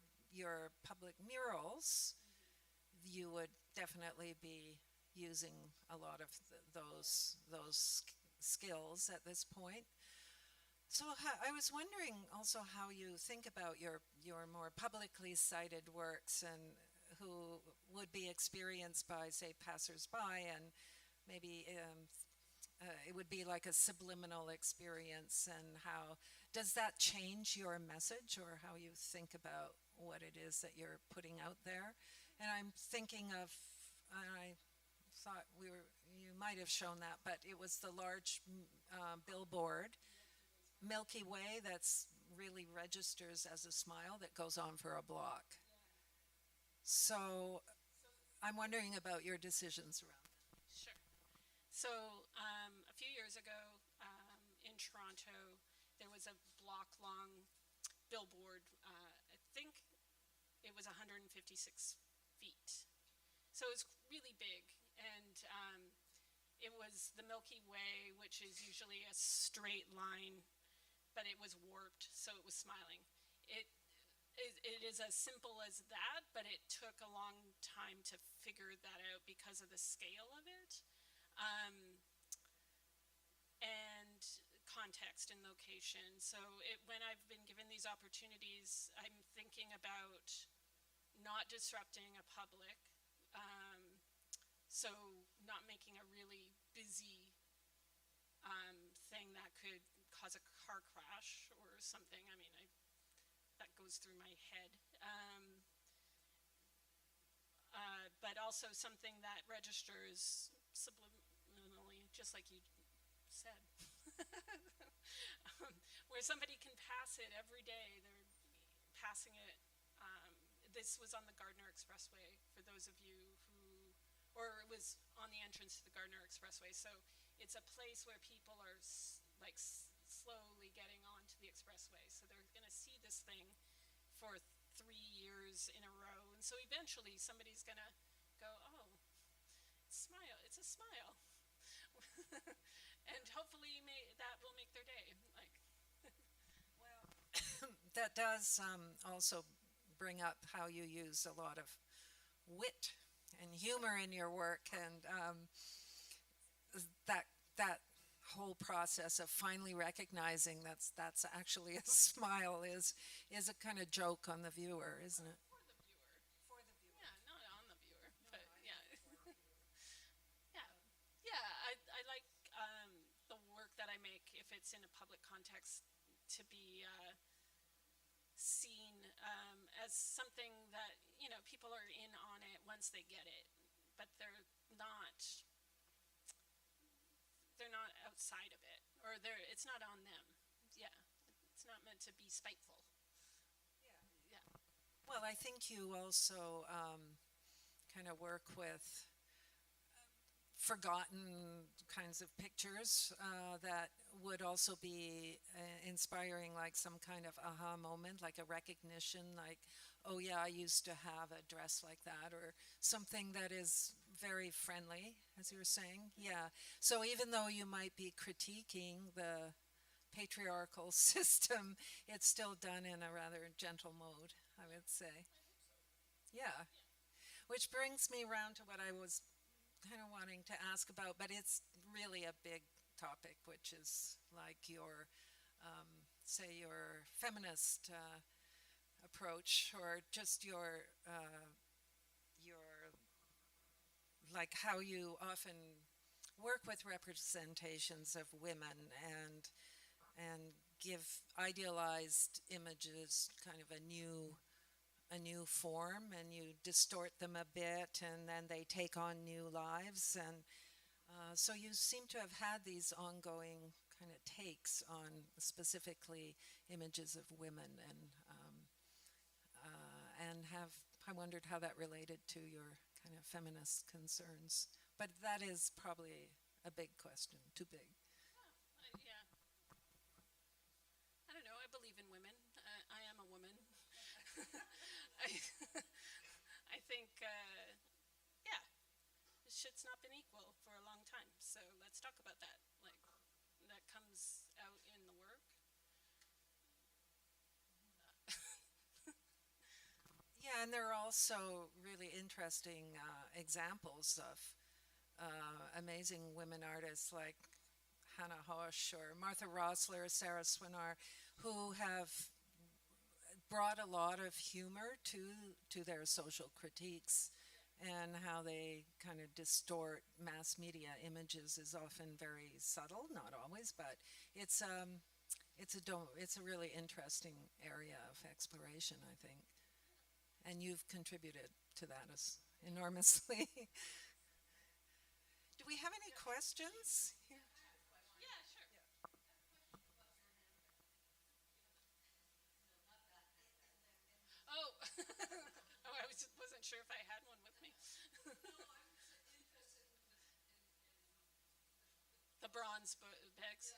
public murals, you would definitely be using a lot of those skills at this point. So I was wondering also how you think about your more publicly cited works and who would be experienced by, say, passersby, and maybe it would be like a subliminal experience, and how Does that change your message or how you think about what it is that you're putting out there? And I'm thinking of, I thought you might have shown that, but it was the large billboard, Milky Way, that's really registers as a smile that goes on for a block. So I'm wondering about your decisions around that. Sure. So a few years ago in Toronto, there was a block-long billboard. I think it was 156 feet. So it was really big, and it was the Milky Way, which is usually a straight line, but it was warped, so it was smiling. It it is as simple as that, but it took a long time to figure that out because of the scale of it, and context and location. So when I've been given these opportunities, I'm thinking about not disrupting a public, so not making a really busy thing that could cause a car crash or something. I mean, that goes through my head. But also something that registers subliminally, just like you said. Where somebody can pass it every day. They're passing it. This was on the Gardner Expressway, for those of you who, or it was on the entrance to the Gardner Expressway. So it's a place where people are slowly getting onto the expressway. So they're going to see this thing for 3 years in a row. And so eventually somebody's going to go, oh, smile, it's a smile. And hopefully that will make their day. Well, that does also bring up how you use a lot of wit and humor in your work, and that whole process of finally recognizing that's actually a smile is a kind of joke on the viewer, isn't it? For the viewer. Yeah, not on the viewer, but yeah. Yeah, yeah. I like the work that I make, if it's in a public context, to be seen as something that people are in on it once they get it, but they're not outside of it, or it's not on them. Yeah, it's not meant to be spiteful. Yeah. Well, I think you also kind of work with forgotten kinds of pictures that would also be inspiring, like some kind of aha moment, like a recognition, like, oh yeah, I used to have a dress like that, or something that is very friendly, as you were saying. Yeah. So even though you might be critiquing the patriarchal system, it's still done in a rather gentle mode, I would say. Yeah. Which brings me around to what I was kind of wanting to ask about, but it's really a big topic, which is like your, say, your feminist approach, or just your like how you often work with representations of women and give idealized images kind of a new form, and you distort them a bit, and then they take on new lives. And so you seem to have had these ongoing kind of takes on specifically images of women, and I wondered how that related to your kind of feminist concerns. But that is probably a big question, too big. Yeah. I don't know. I believe in women. I am a woman. I, I think, yeah, shit's not been equal for a long time. So let's talk about that. Like, that comes out in the work. Yeah, and there are also really interesting examples of amazing women artists like Hannah Hosh or Martha Rosler, Sarah Swinar, who have brought a lot of humor to their social critiques, and how they kind of distort mass media images is often very subtle, not always, but it's it's a really interesting area of exploration, I think, and you've contributed to that as enormously. Do we have any questions here? Yeah, sure. Oh, oh, wasn't sure if I had one with me. The bronze bags.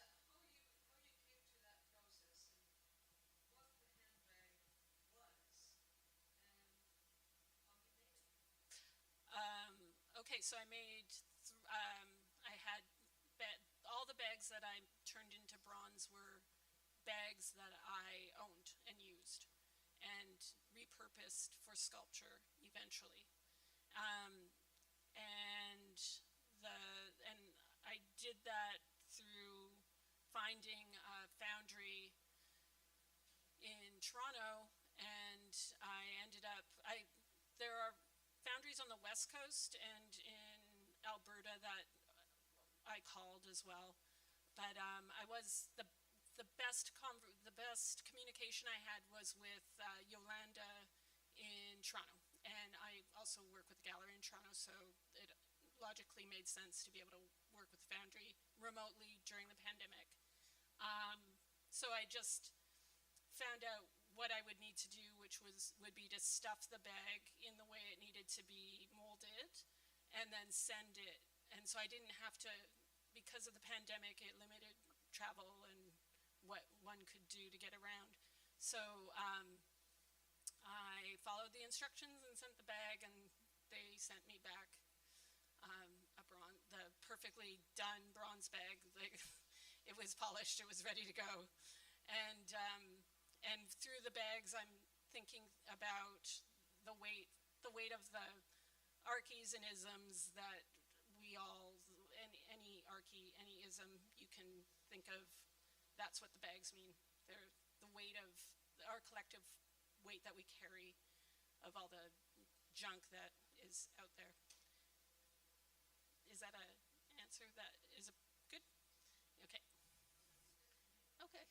Okay, so I had all the bags that I turned into bronze were bags that I owned and used and repurposed for sculpture eventually. Um, and the and I did that through finding a foundry in Toronto, and I ended up I there are foundries on the West Coast and in Alberta that I called as well. But I was the best communication I had was with Yolanda in Toronto, and I also work with a gallery in Toronto, so it logically made sense to be able to work with Foundry remotely during the pandemic. Um, so I just found out what I would need to do, which would be to stuff the bag in the way it needed to be molded, and then send it. And so I didn't have to, because of the pandemic, it limited travel and what one could do to get around. So I followed the instructions and sent the bag, and they sent me back the perfectly done bronze bag. Like, it was polished, it was ready to go, and through the bags, I'm thinking about the weight of the archies and isms that we all, any archie, any ism you can think of, that's what the bags mean. They're the weight of our collective weight that we carry of all the junk that is out there. Is that an answer that is good? Okay. Okay.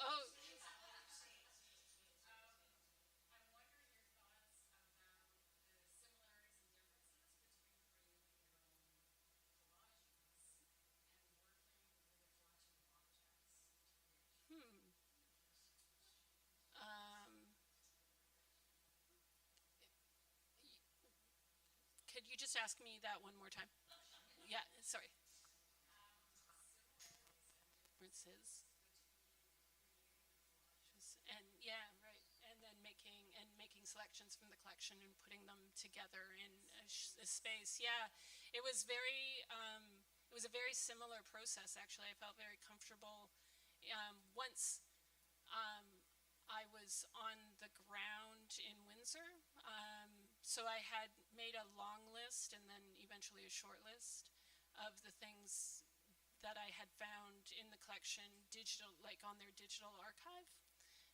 Oh, hmm. Um, could you just ask me that one more time? Yeah, sorry. Differences. And yeah, right. And then making selections from the collection and putting them together in a space. Yeah, it was it was a very similar process actually. I felt very comfortable once um, I was on the ground in Windsor. So I had made a long list and then eventually a short list of the things that I had found in the collection digital, like on their digital archive.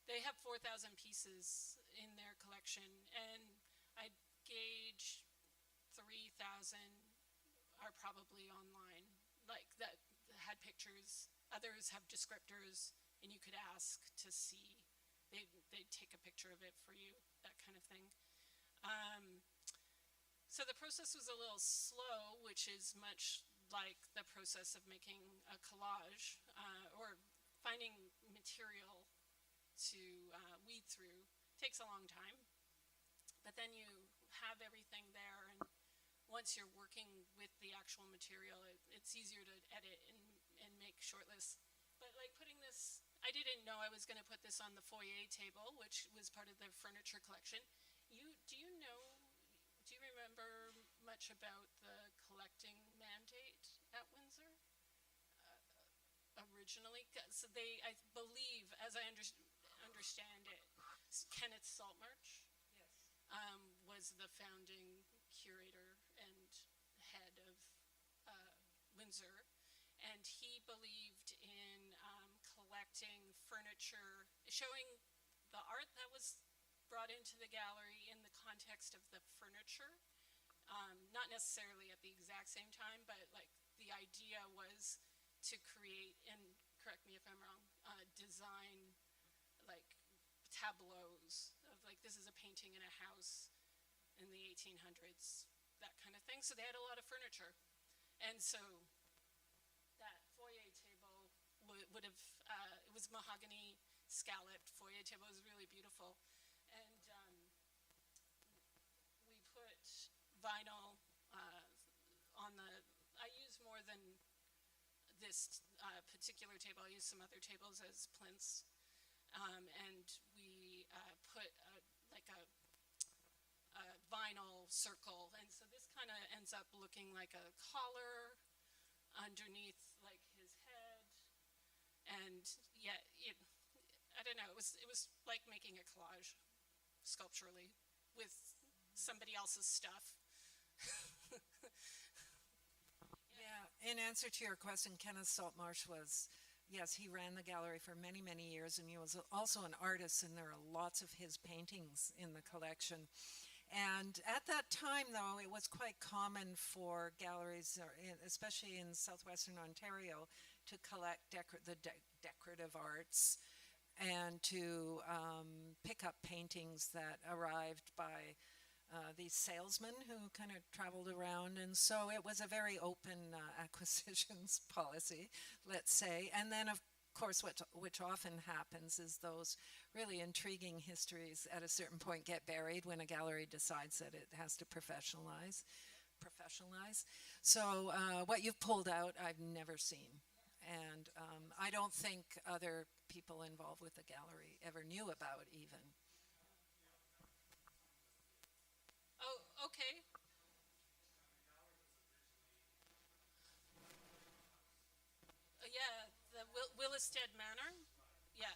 They have 4,000 pieces in their collection, and I gauge 3,000 are probably online, like that had pictures. Others have descriptors, and you could ask to see. They'd take a picture of it for you, that kind of thing. Um, so the process was a little slow, which is much like the process of making a collage or finding material to weed through. It takes a long time, but then you have everything there, and once you're working with the actual material, it's easier to edit and make short lists. But like putting this, I didn't know I was going to put this on the foyer table, which was part of the furniture collection. Do you remember much about the collecting mandate at Windsor? Originally, so I believe, as I understand it, Kenneth Saltmarsh was the founding curator and head of Windsor, and he believed in collecting furniture, showing the art that was brought into the gallery in the context of the furniture, not necessarily at the exact same time, but like the idea was to create, and correct me if I'm wrong, design like tableaus of like this is a painting in a house in the 1800s, that kind of thing. So they had a lot of furniture, and so that foyer table would have it was mahogany scalloped foyer table. It was really beautiful, and we put vinyl on the. I use more than this particular table. I use some other tables as plinths, and we put like a vinyl circle, and so this kind of ends up looking like a collar underneath like his head, and yeah, I don't know. It was like making a collage sculpturally with somebody else's stuff. Yeah, in answer to your question, Kenneth Saltmarsh was, yes, he ran the gallery for many, many years, and he was also an artist, and there are lots of his paintings in the collection. And at that time, though, it was quite common for galleries, especially in southwestern Ontario, to collect decorative arts and to pick up paintings that arrived by these salesmen who kind of traveled around. And so it was a very open acquisitions policy, let's say. And then, of course, which often happens is those really intriguing histories at a certain point get buried when a gallery decides that it has to professionalize. So what you've pulled out, I've never seen. And I don't think other people involved with the gallery ever knew about even. Oh, okay. Yeah, the Willisted Manor. Yeah.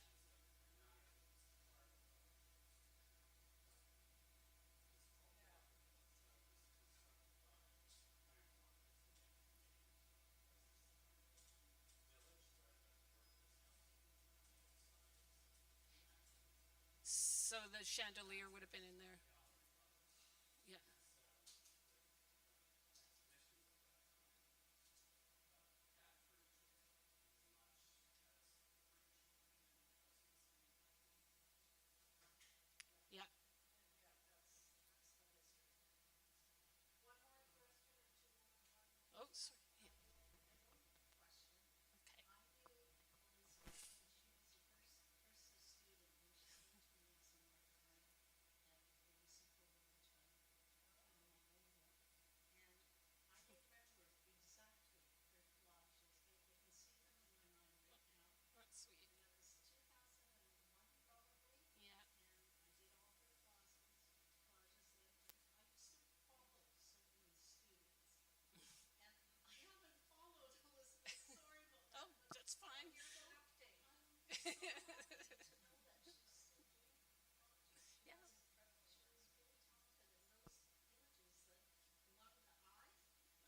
So the chandelier would have been in there. Yeah. Yeah. Oh, sorry. Yeah. That's sweet. Yeah. Oh, that's fine. Yeah.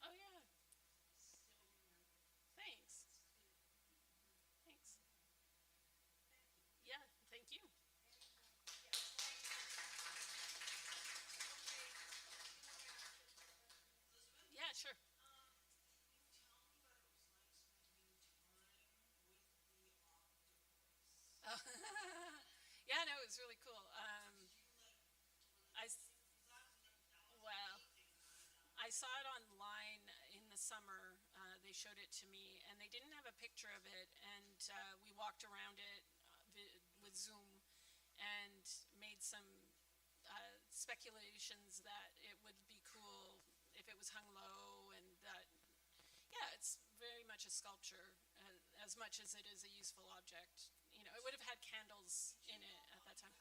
Oh, yeah. Thanks. Thanks. Yeah. Thank you. Yeah, sure. Oh. Yeah, no, it was really cool. I, well, I saw it online in the summer. They showed it to me, and they didn't have a picture of it. And we walked around it with Zoom and made some speculations that it would be cool if it was hung low, and that yeah, it's very much a sculpture as much as it is a useful object. You know, it would have had candles in it at that time.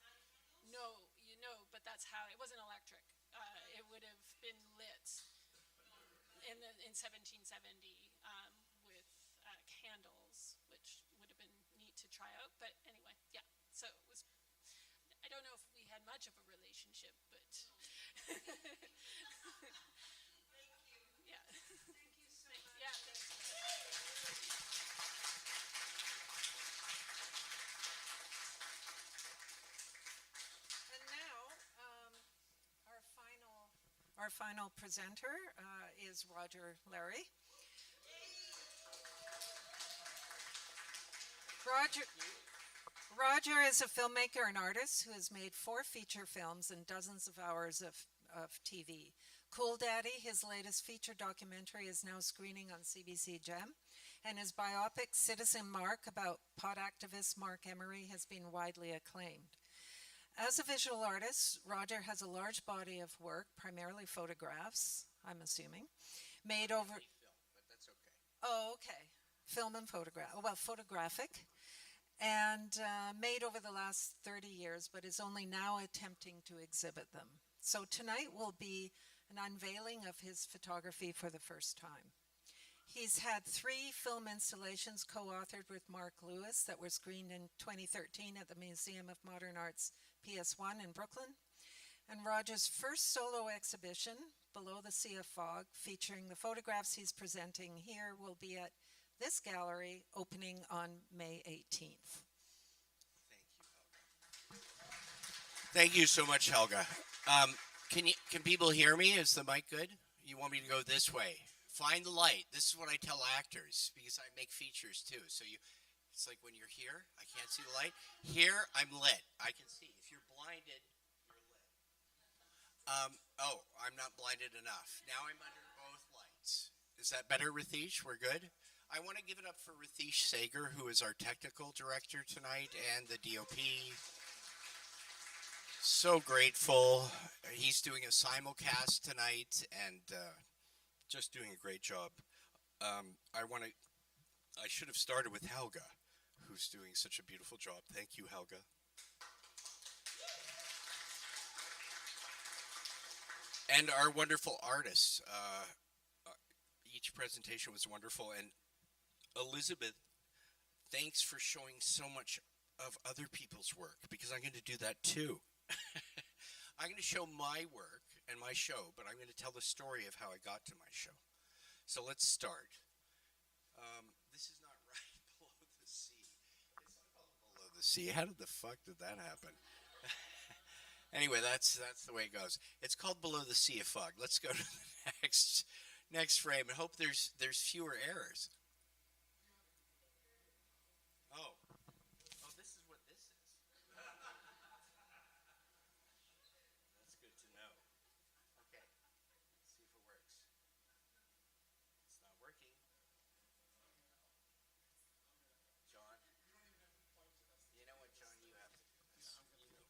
No, you know, but that's how it wasn't electric. It would have been lit in 1770 with candles, which would have been neat to try out. But anyway, yeah. So it was. I don't know if we had much of a relationship, but yeah. Yeah. Our final presenter is Roger Larry. Roger, Roger is a filmmaker and artist who has made 4 feature films and dozens of hours of TV. Cool Daddy, his latest feature documentary, is now screening on CBC Gem, and his biopic Citizen Mark about pot activist Mark Emery has been widely acclaimed. As a visual artist, Roger has a large body of work, primarily photographs, I'm assuming, made over. But that's okay. Oh, okay. Film and photograph. Well, photographic. And made over the last 30 years, but is only now attempting to exhibit them. So tonight will be an unveiling of his photography for the first time. He's had 3 film installations co-authored with Mark Lewis that were screened in 2013 at the Museum of Modern Art's PS1 in Brooklyn. And Roger's first solo exhibition, Below the Sea of Fog, featuring the photographs he's presenting here, will be at this gallery opening on May 18th. Thank you so much, Helga. Can people hear me? Is the mic good? You want me to go this way? Find the light. This is what I tell actors because I make features too. So it's like when you're here, I can't see the light. Here, I'm lit. I can see. If you're blinded, you're lit. I'm not blinded enough. Now I'm under both lights. Is that better, Ritesh? We're good? I want to give it up for Ritesh Sager, who is our technical director tonight, and the DOP. So grateful. He's doing a simulcast tonight and just doing a great job. I should have started with Helga, who's doing such a beautiful job. Thank you, Helga. And our wonderful artists. Each presentation was wonderful. And Elizabeth, thanks for showing so much of other people's work, because I'm going to do that too. I'm going to show my work and my show, but I'm going to tell the story of how I got to my show. So let's start. This is not right. Below the sea. It's not called Below the Sea. How did the fuck did that happen? Anyway, that's the way it goes. It's called Below the Sea of Fog. Let's go to the next frame and hope there's fewer errors. Oh, this is what this is. That's good to know. Okay, let's see if it works. It's not working. John, you know what, John? You have to do this. You know.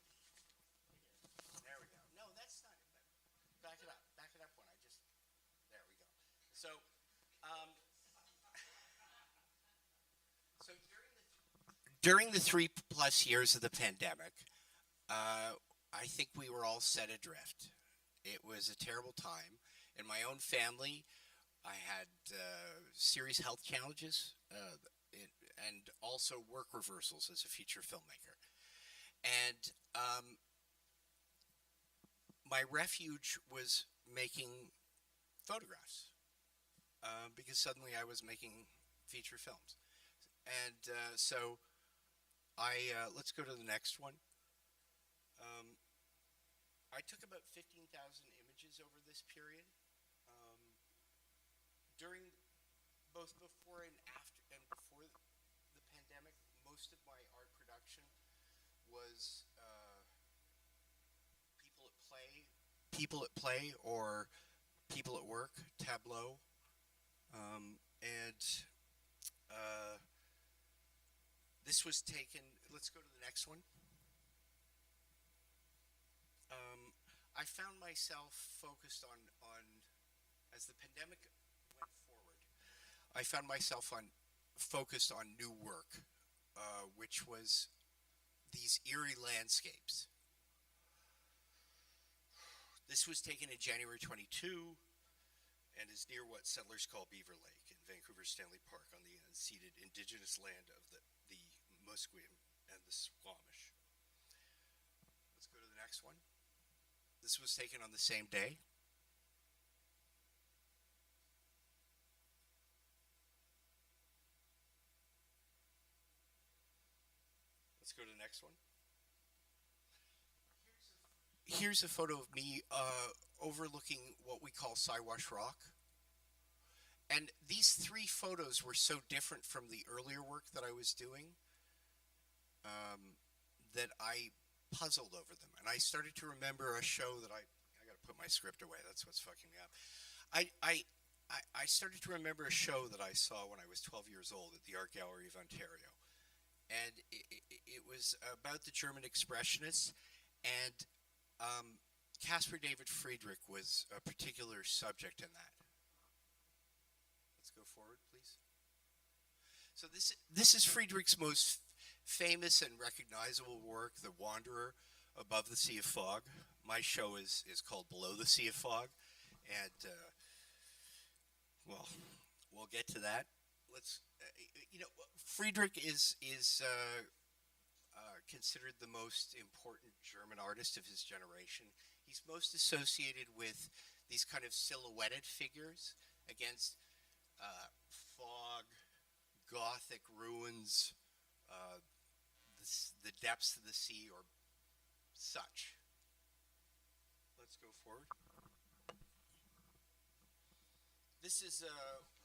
There we go. No, that's not it. Back it up. Back it up when I just. There we go. So, so during the 3+ years of the pandemic, I think we were all set adrift. It was a terrible time. In my own family, I had serious health challenges and also work reversals as a feature filmmaker. And my refuge was making photographs because suddenly I was making feature films. And so let's go to the next one. I took about 15,000 images over this period. During both before and after and before the pandemic, most of my art production was people at play or people at work, tableau, and this was taken. Let's go to the next one. I found myself focused on as the pandemic went forward. I found myself focused on new work, which was these eerie landscapes. This was taken in January 22 and is near what settlers call Beaver Lake in Vancouver Stanley Park on the unceded indigenous land of the Musqueam and the Squamish. Let's go to the next one. This was taken on the same day. Let's go to the next one. here's a photo of me overlooking what we call Siwash Rock. And these three photos were so different from the earlier work that I was doing um, that I puzzled over them. And I started to remember a show that I got to put my script away. That's what's fucking me up. I started to remember a show that I saw when I was 12 years old at the Art Gallery of Ontario. And it was about the German Expressionists. And Caspar David Friedrich was a particular subject in that. Let's go forward, please. So this is Friedrich's most famous and recognizable work, The Wanderer Above the Sea of Fog. My show is called Below the Sea of Fog. And, well, we'll get to that. Let's, Friedrich is considered the most important German artist of his generation. He's most associated with these kind of silhouetted figures against fog, Gothic ruins, the depths of the sea, or such. Let's go forward. This is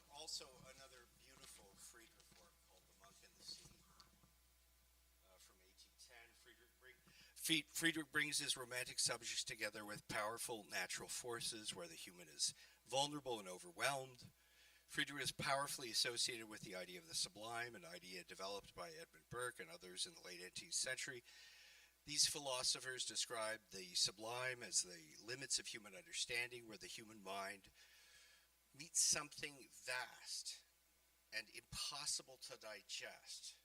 also another beautiful Friedrich work called The Monk and the Sea from 1810. Friedrich brings his romantic subjects together with powerful natural forces where the human is vulnerable and overwhelmed. Friedrich is powerfully associated with the idea of the sublime, an idea developed by Edmund Burke and others in the late 18th century. These philosophers describe the sublime as the limits of human understanding, where the human mind meets something vast and impossible to digest.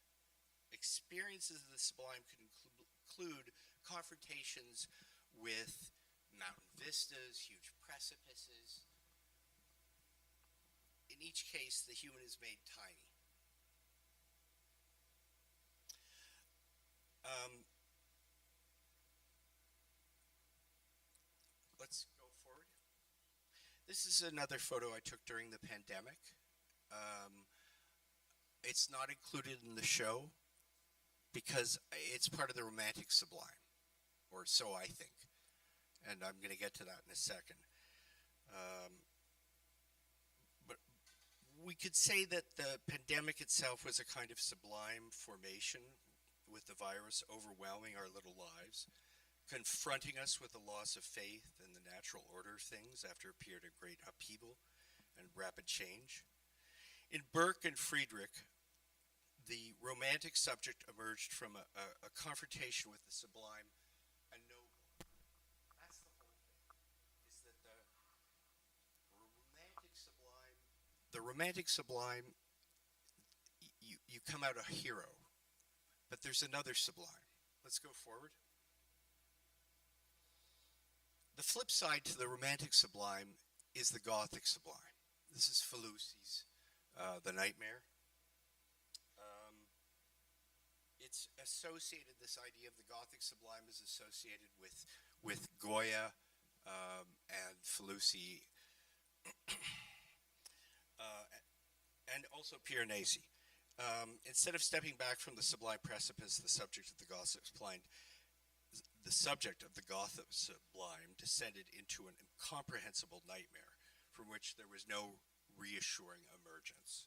Experiences of the sublime could include confrontations with mountain vistas, huge precipices. In each case, the human is made tiny. Let's go forward. This is another photo I took during the pandemic. It's not included in the show because it's part of the romantic sublime, or so I think. And I'm going to get to that in a second. But we could say that the pandemic itself was a kind of sublime formation, with the virus overwhelming our little lives, confronting us with the loss of faith in the natural order of things after a period of great upheaval and rapid change. In Burke and Friedrich, the romantic subject emerged from a confrontation with the sublime and noble. That's the whole thing, is that the romantic sublime, you come out a hero, but there's another sublime. Let's go forward. The flip side to the romantic sublime is the Gothic sublime. This is Falusi's The Nightmare. It's associated, this idea of the Gothic sublime is associated with Goya and Falusi and also Piranesi. Instead of stepping back from the sublime precipice, the subject of the Gothic sublime descended into an incomprehensible nightmare from which there was no reassuring emergence.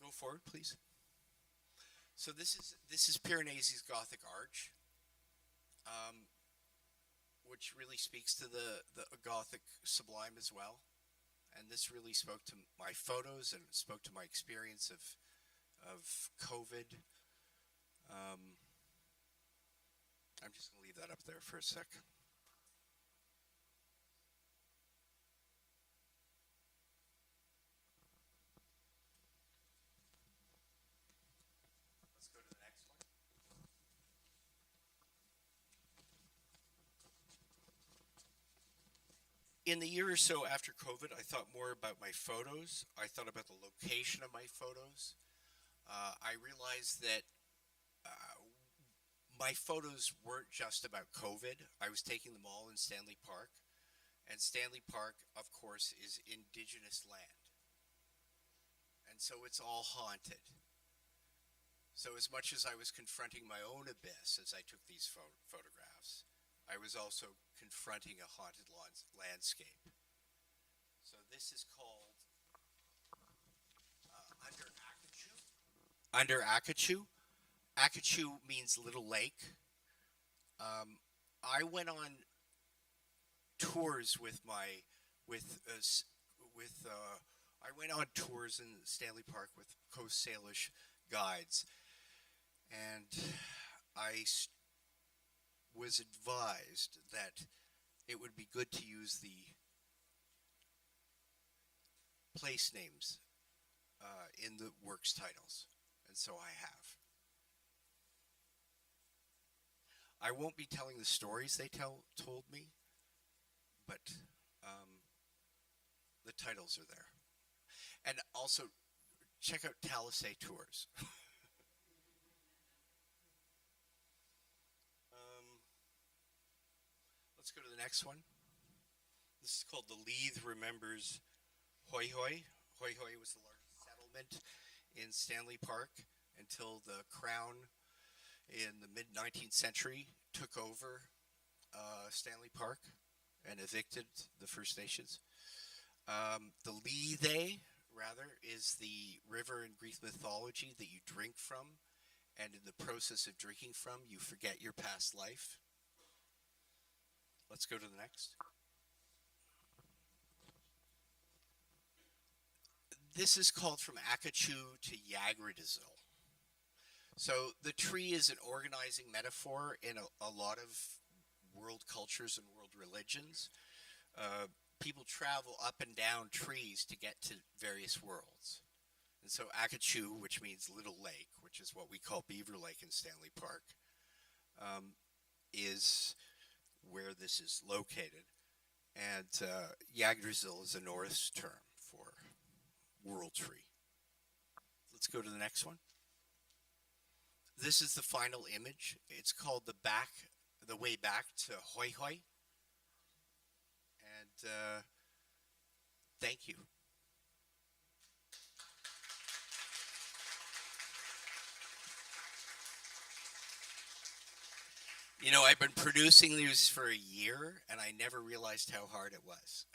Go forward, please. So this is Piranesi's Gothic Arch, which really speaks to the Gothic sublime as well. And this really spoke to my photos and spoke to my experience of COVID. I'm just going to leave that up there for a sec. Let's go to the next one. In the year or so after COVID, I thought more about my photos. I thought about the location of my photos. I realized that my photos weren't just about COVID. I was taking them all in Stanley Park. And Stanley Park, of course, is indigenous land. And so it's all haunted. So, as much as I was confronting my own abyss as I took these photographs, I was also confronting a haunted landscape. So, this is called Under Akachu. Under Akachu. Akachu means little lake. I went on tours with my with with I went on totours in Stanley Park with Coast Salish guides, and I was advised that it would be good to use the place names in the works titles, and so I have. I won't be telling the stories they told me, but the titles are there. And also, check out Talisay Tours. Let's go to the next one. This is called The Leith Remembers Hoi Hoi. Hoi Hoi was the largest settlement in Stanley Park until the Crown in the mid-19th century took over Stanley Park and evicted the First Nations. The Leithe, rather, is the river in Greek mythology that you drink from, and in the process of drinking from, you forget your past life. Let's go to the next. This is called From Akachu to Yagradazil. So the tree is an organizing metaphor in a lot of world cultures and world religions. People travel up and down trees to get to various worlds. And so Akachu, which means little lake, which is what we call Beaver Lake in Stanley Park, is where this is located. And Yggdrasil is a Norse term for world tree. Let's go to the next one. This is the final image. It's called the way back to Hoi Hoi. And thank you. You know, I've been producing these for a year, and I never realized how hard it was.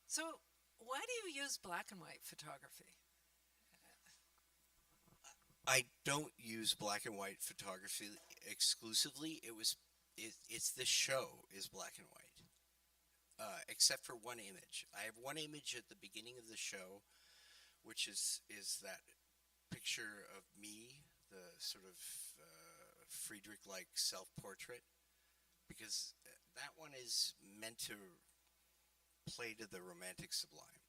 So, why do you use black and white photography? I don't use black and white photography exclusively. It's this show is black and white, except for one image. I have one image at the beginning of the show, which is that picture of me, the sort of Friedrich-like self-portrait, because that one is meant to play to the romantic sublime.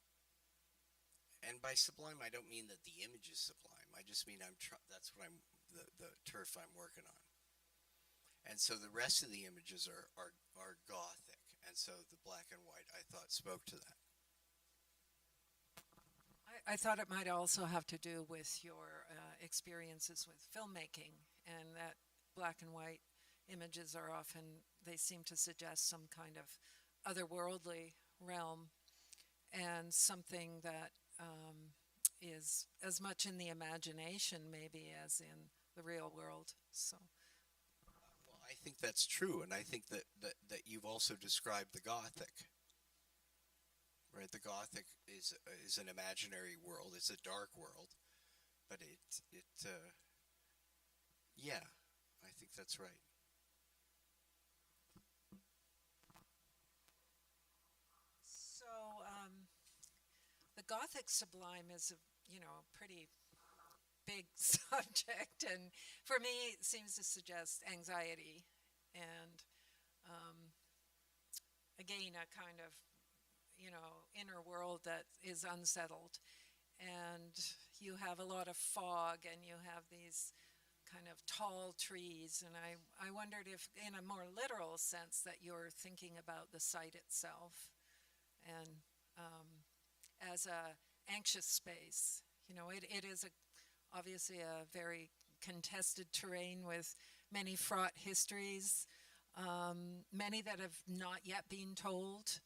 And by sublime, I don't mean that the image is sublime. I just mean that's what the turf I'm working on. And so the rest of the images are gothic, and so the black and white I thought spoke to that. I thought it might also have to do with your experiences with filmmaking, and that black and white images are often, they seem to suggest some kind of otherworldly realm and something that is as much in the imagination maybe as in the real world. So well, I think that's true, and I think that you've also described the gothic. Right, the gothic is an imaginary world. It's a dark world, but yeah, I think that's right. So the Gothic sublime is a pretty big subject, and for me, it seems to suggest anxiety and again a kind of inner world that is unsettled, and you have a lot of fog, and you have these kind of tall trees. And I wondered if, in a more literal sense, that you're thinking about the site itself and as a anxious space. It is obviously a very contested terrain with many fraught histories, many that have not yet been told.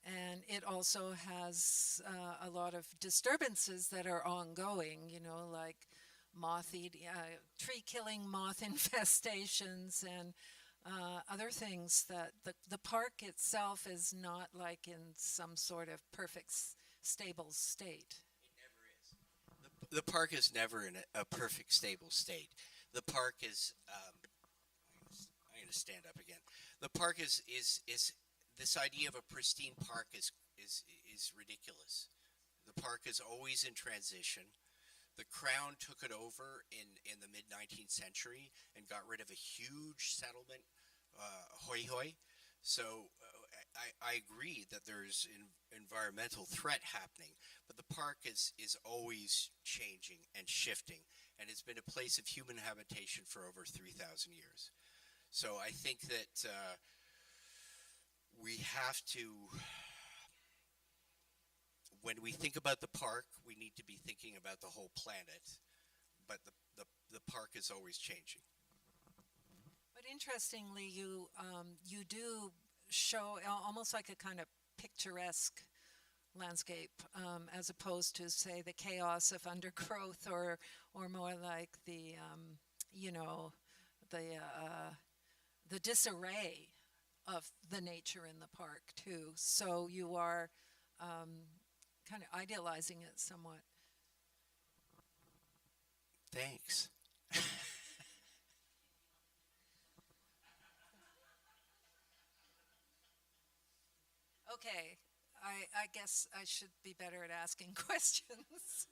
And it also has a lot of disturbances that are ongoing, like tree killing moth infestations and other things that the park itself is not like in some sort of perfect stable state. The park is never in a perfect, stable state. The park is. I'm going to stand up again. The park is this idea of a pristine park is ridiculous. The park is always in transition. The Crown took it over in the mid 19th century and got rid of a huge settlement, hoi hoi. So I agree that there's an environmental threat happening, but the park is always changing and shifting, and it's been a place of human habitation for over 3,000 years. So I think that we have to, when we think about the park, we need to be thinking about the whole planet, but the park is always changing. But interestingly, you do show almost like a kind of picturesque landscape, as opposed to, say, the chaos of undergrowth, or more like the the disarray of the nature in the park too. So you are kind of idealizing it somewhat. Thanks. Okay, I guess I should be better at asking questions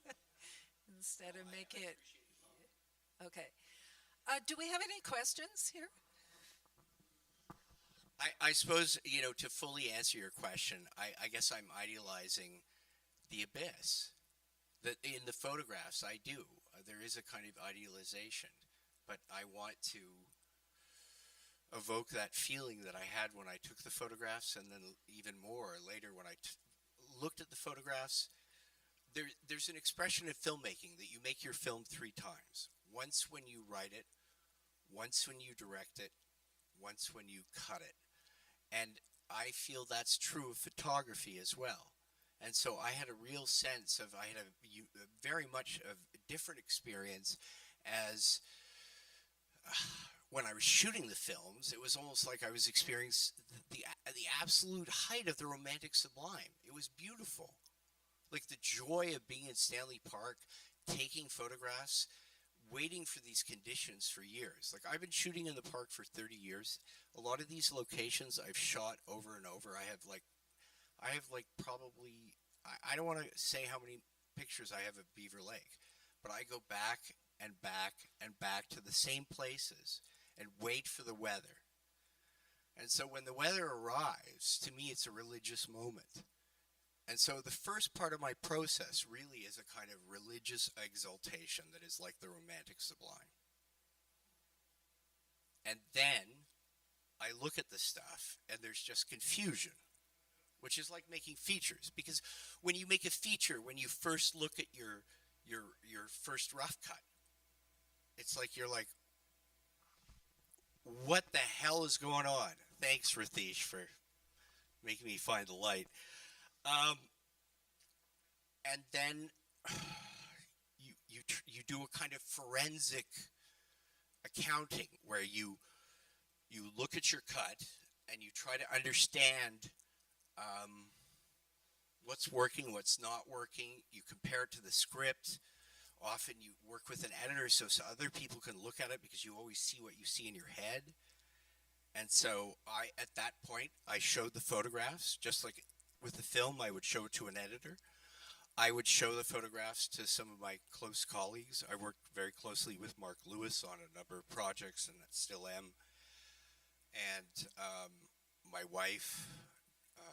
instead of make it. Okay. Do we have any questions here? I suppose, to fully answer your question, I guess I'm idealizing the abyss. That in the photographs, I do. There is a kind of idealization, but I want to evoke that feeling that I had when I took the photographs, and then even more later when I looked at the photographs. There's an expression in filmmaking that you make your film 3 times. Once when you write it, once when you direct it, once when you cut it. And I feel that's true of photography as well. And so I had a real sense of, I had a very much of a different experience as when I was shooting the films. It was almost like I was experiencing the absolute height of the romantic sublime. It was beautiful. Like the joy of being in Stanley Park, taking photographs, waiting for these conditions for years. Like I've been shooting in the park for 30 years. A lot of these locations I've shot over and over. I have probably, I don't want to say how many pictures I have of Beaver Lake, but I go back and back and back to the same places and wait for the weather. And so when the weather arrives, to me it's a religious moment. And so the first part of my process really is a kind of religious exaltation that is like the romantic sublime. And then I look at the stuff and there's just confusion, which is like making features. Because when you make a feature, when you first look at your first rough cut, it's like you're like, what the hell is going on? Thanks, Ratish, for making me find the light. And then you do a kind of forensic accounting where you look at your cut and you try to understand what's working, what's not working. You compare it to the script. Often you work with an editor so other people can look at it, because you always see what you see in your head. And so at that point, I showed the photographs, just like with the film, I would show it to an editor. I would show the photographs to some of my close colleagues. I worked very closely with Mark Lewis on a number of projects, and still am. And my wife,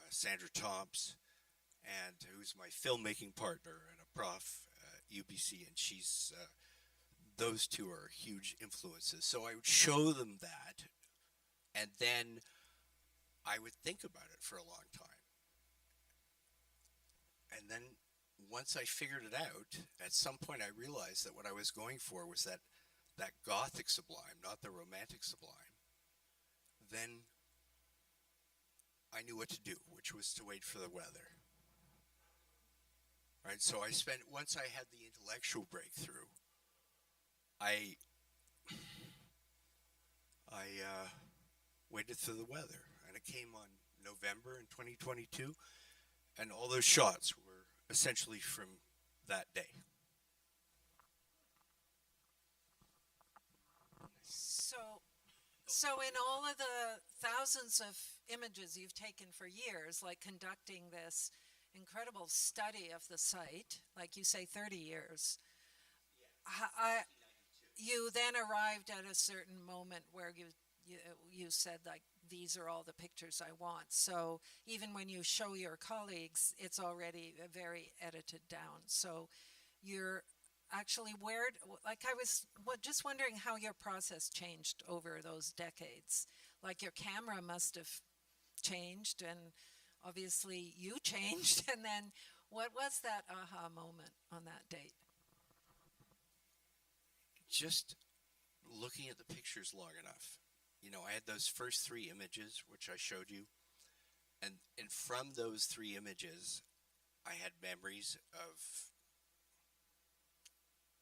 Sandra Tomps, who's my filmmaking partner and a prof at UBC, and she's those two are huge influences. So I would show them that, and then I would think about it for a long time. And then once I figured it out, at some point I realized that what I was going for was that gothic sublime, not the romantic sublime. Then I knew what to do, which was to wait for the weather. Right? So I spent, once I had the intellectual breakthrough, I waited for the weather, and it came on November in 2022, and all those shots were essentially from that day. So in all of the thousands of images you've taken for years, like conducting this incredible study of the site, like you say, 30 years, you then arrived at a certain moment where you said, like, these are all the pictures I want. So even when you show your colleagues, it's already very edited down. So you're actually, where, like, I was just wondering how your process changed over those decades. Like, your camera must have changed, and obviously you changed. And then what was that aha moment on that date? Just looking at the pictures long enough. You know, I had those first three images, which I showed you. And from those three images, I had memories of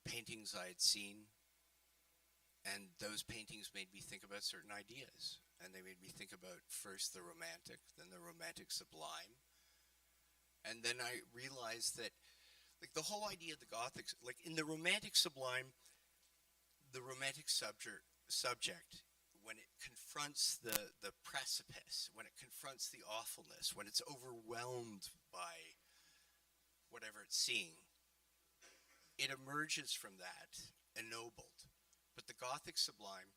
paintings I had seen, and those paintings made me think about certain ideas. And they made me think about first the romantic, then the romantic sublime. And then I realized that, like, the whole idea of the Gothic, like, in the romantic sublime, the romantic subject, when it confronts the precipice, when it confronts the awfulness, when it's overwhelmed by whatever it's seeing, it emerges from that ennobled. But the Gothic sublime,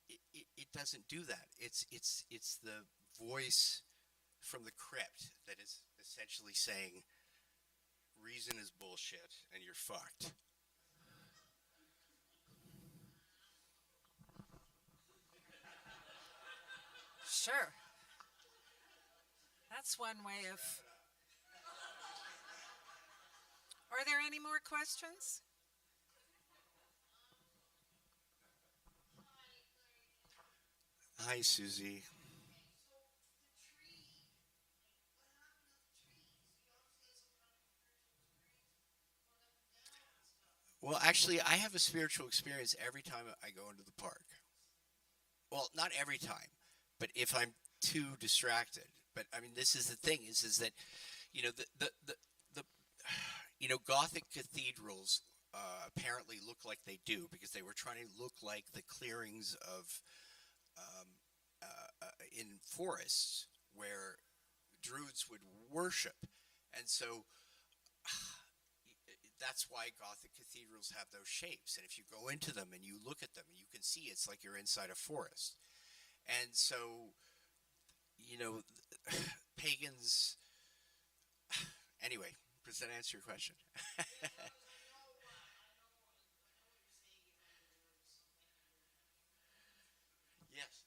it doesn't do that. It's the voice from the crypt that is essentially saying, reason is bullshit and you're fucked. Sure. That's one way of. Are there any more questions? Hi, Susie. Well, actually, I have a spiritual experience every time I go into the park. Well, not every time, but if I'm too distracted. But I mean, this is the thing: is that, you know, the Gothic cathedrals apparently look like they do because they were trying to look like the clearings of um, in forests where druids would worship, and so that's why Gothic cathedrals have those shapes. And if you go into them and you look at them, you can see it's like you're inside a forest. And so, you know, pagans. Anyway, does that answer your question? Yes.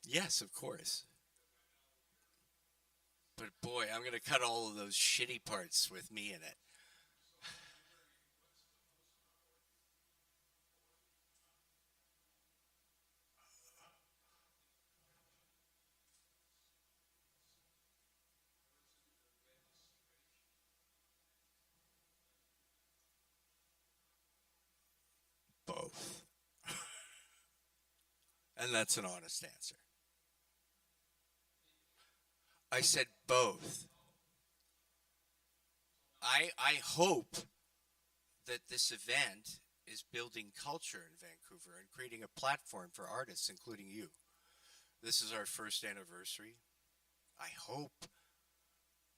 Yes, of course. But boy, I'm going to cut all of those shitty parts with me in it. Both. And that's an honest answer. I said both. I hope that this event is building culture in Vancouver and creating a platform for artists, including you. This is our first anniversary. I hope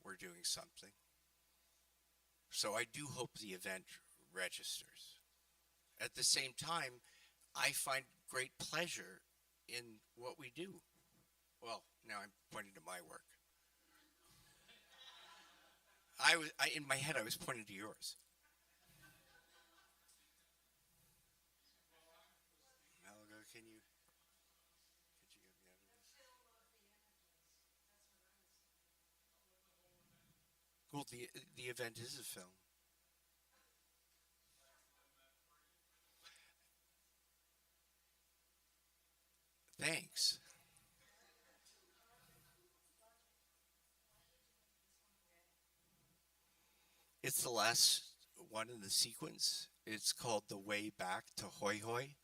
we're doing something. So I do hope the event registers. At the same time, I find great pleasure in what we do. Well, now I'm pointing to my work. In my head, I was pointing to yours. Helga, could you get me out of this? Well, the event is a film. Thanks. It's the last one in the sequence. It's called The Way Back to Hoi Hoi.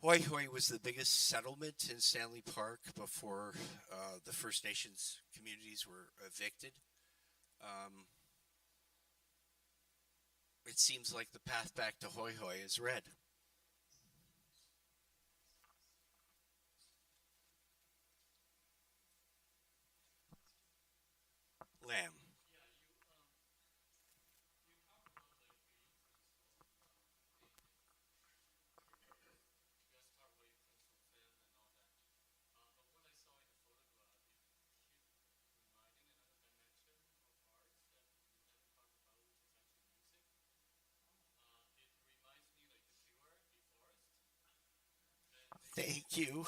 Hoi Hoi was the biggest settlement in Stanley Park before the First Nations communities were evicted. Um, it seems like the path back to Hoi Hoi is red. Lamb. Thank you.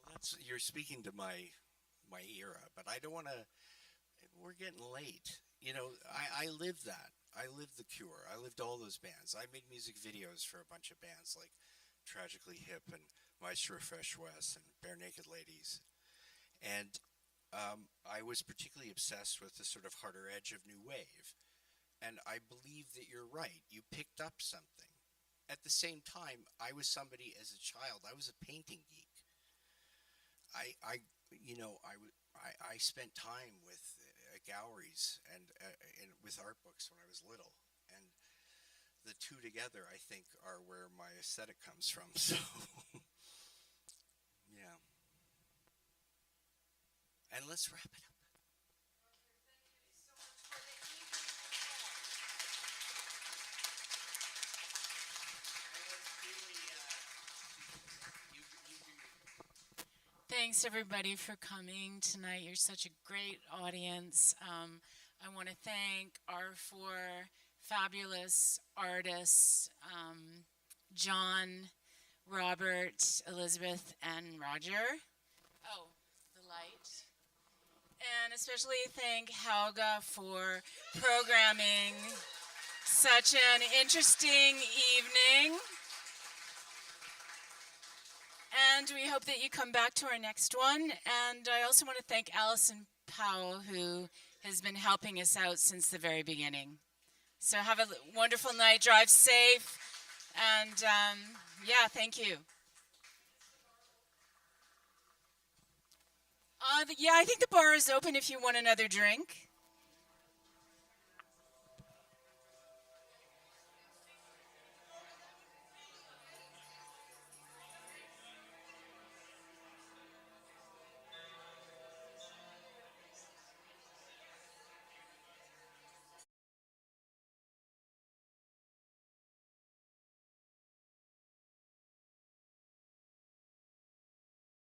Well, that's you're speaking to my era, but I don't want to. We're getting late. You know, I lived that. I lived The Cure. I lived all those bands. I made music videos for a bunch of bands like Tragically Hip and Maestro Fresh West and Bare Naked Ladies. And I was particularly obsessed with the sort of harder edge of new wave. And I believe that you're right. You picked up something. At the same time, I was somebody as a child. I was a painting geek. I you know, I spent time with galleries and with art books when I was little, and the two together, I think, are where my aesthetic comes from. So, yeah, and let's wrap it up. Thanks everybody for coming tonight. You're such a great audience. I want to thank our four fabulous artists, John, Robert, Elizabeth, and Roger. Oh, the light. And especially thank Helga for programming such an interesting evening. And we hope that you come back to our next one. And I also want to thank Allison Powell, who has been helping us out since the very beginning. So have a wonderful night. Drive safe. And yeah, thank you. Yeah, I think the bar is open if you want another drink.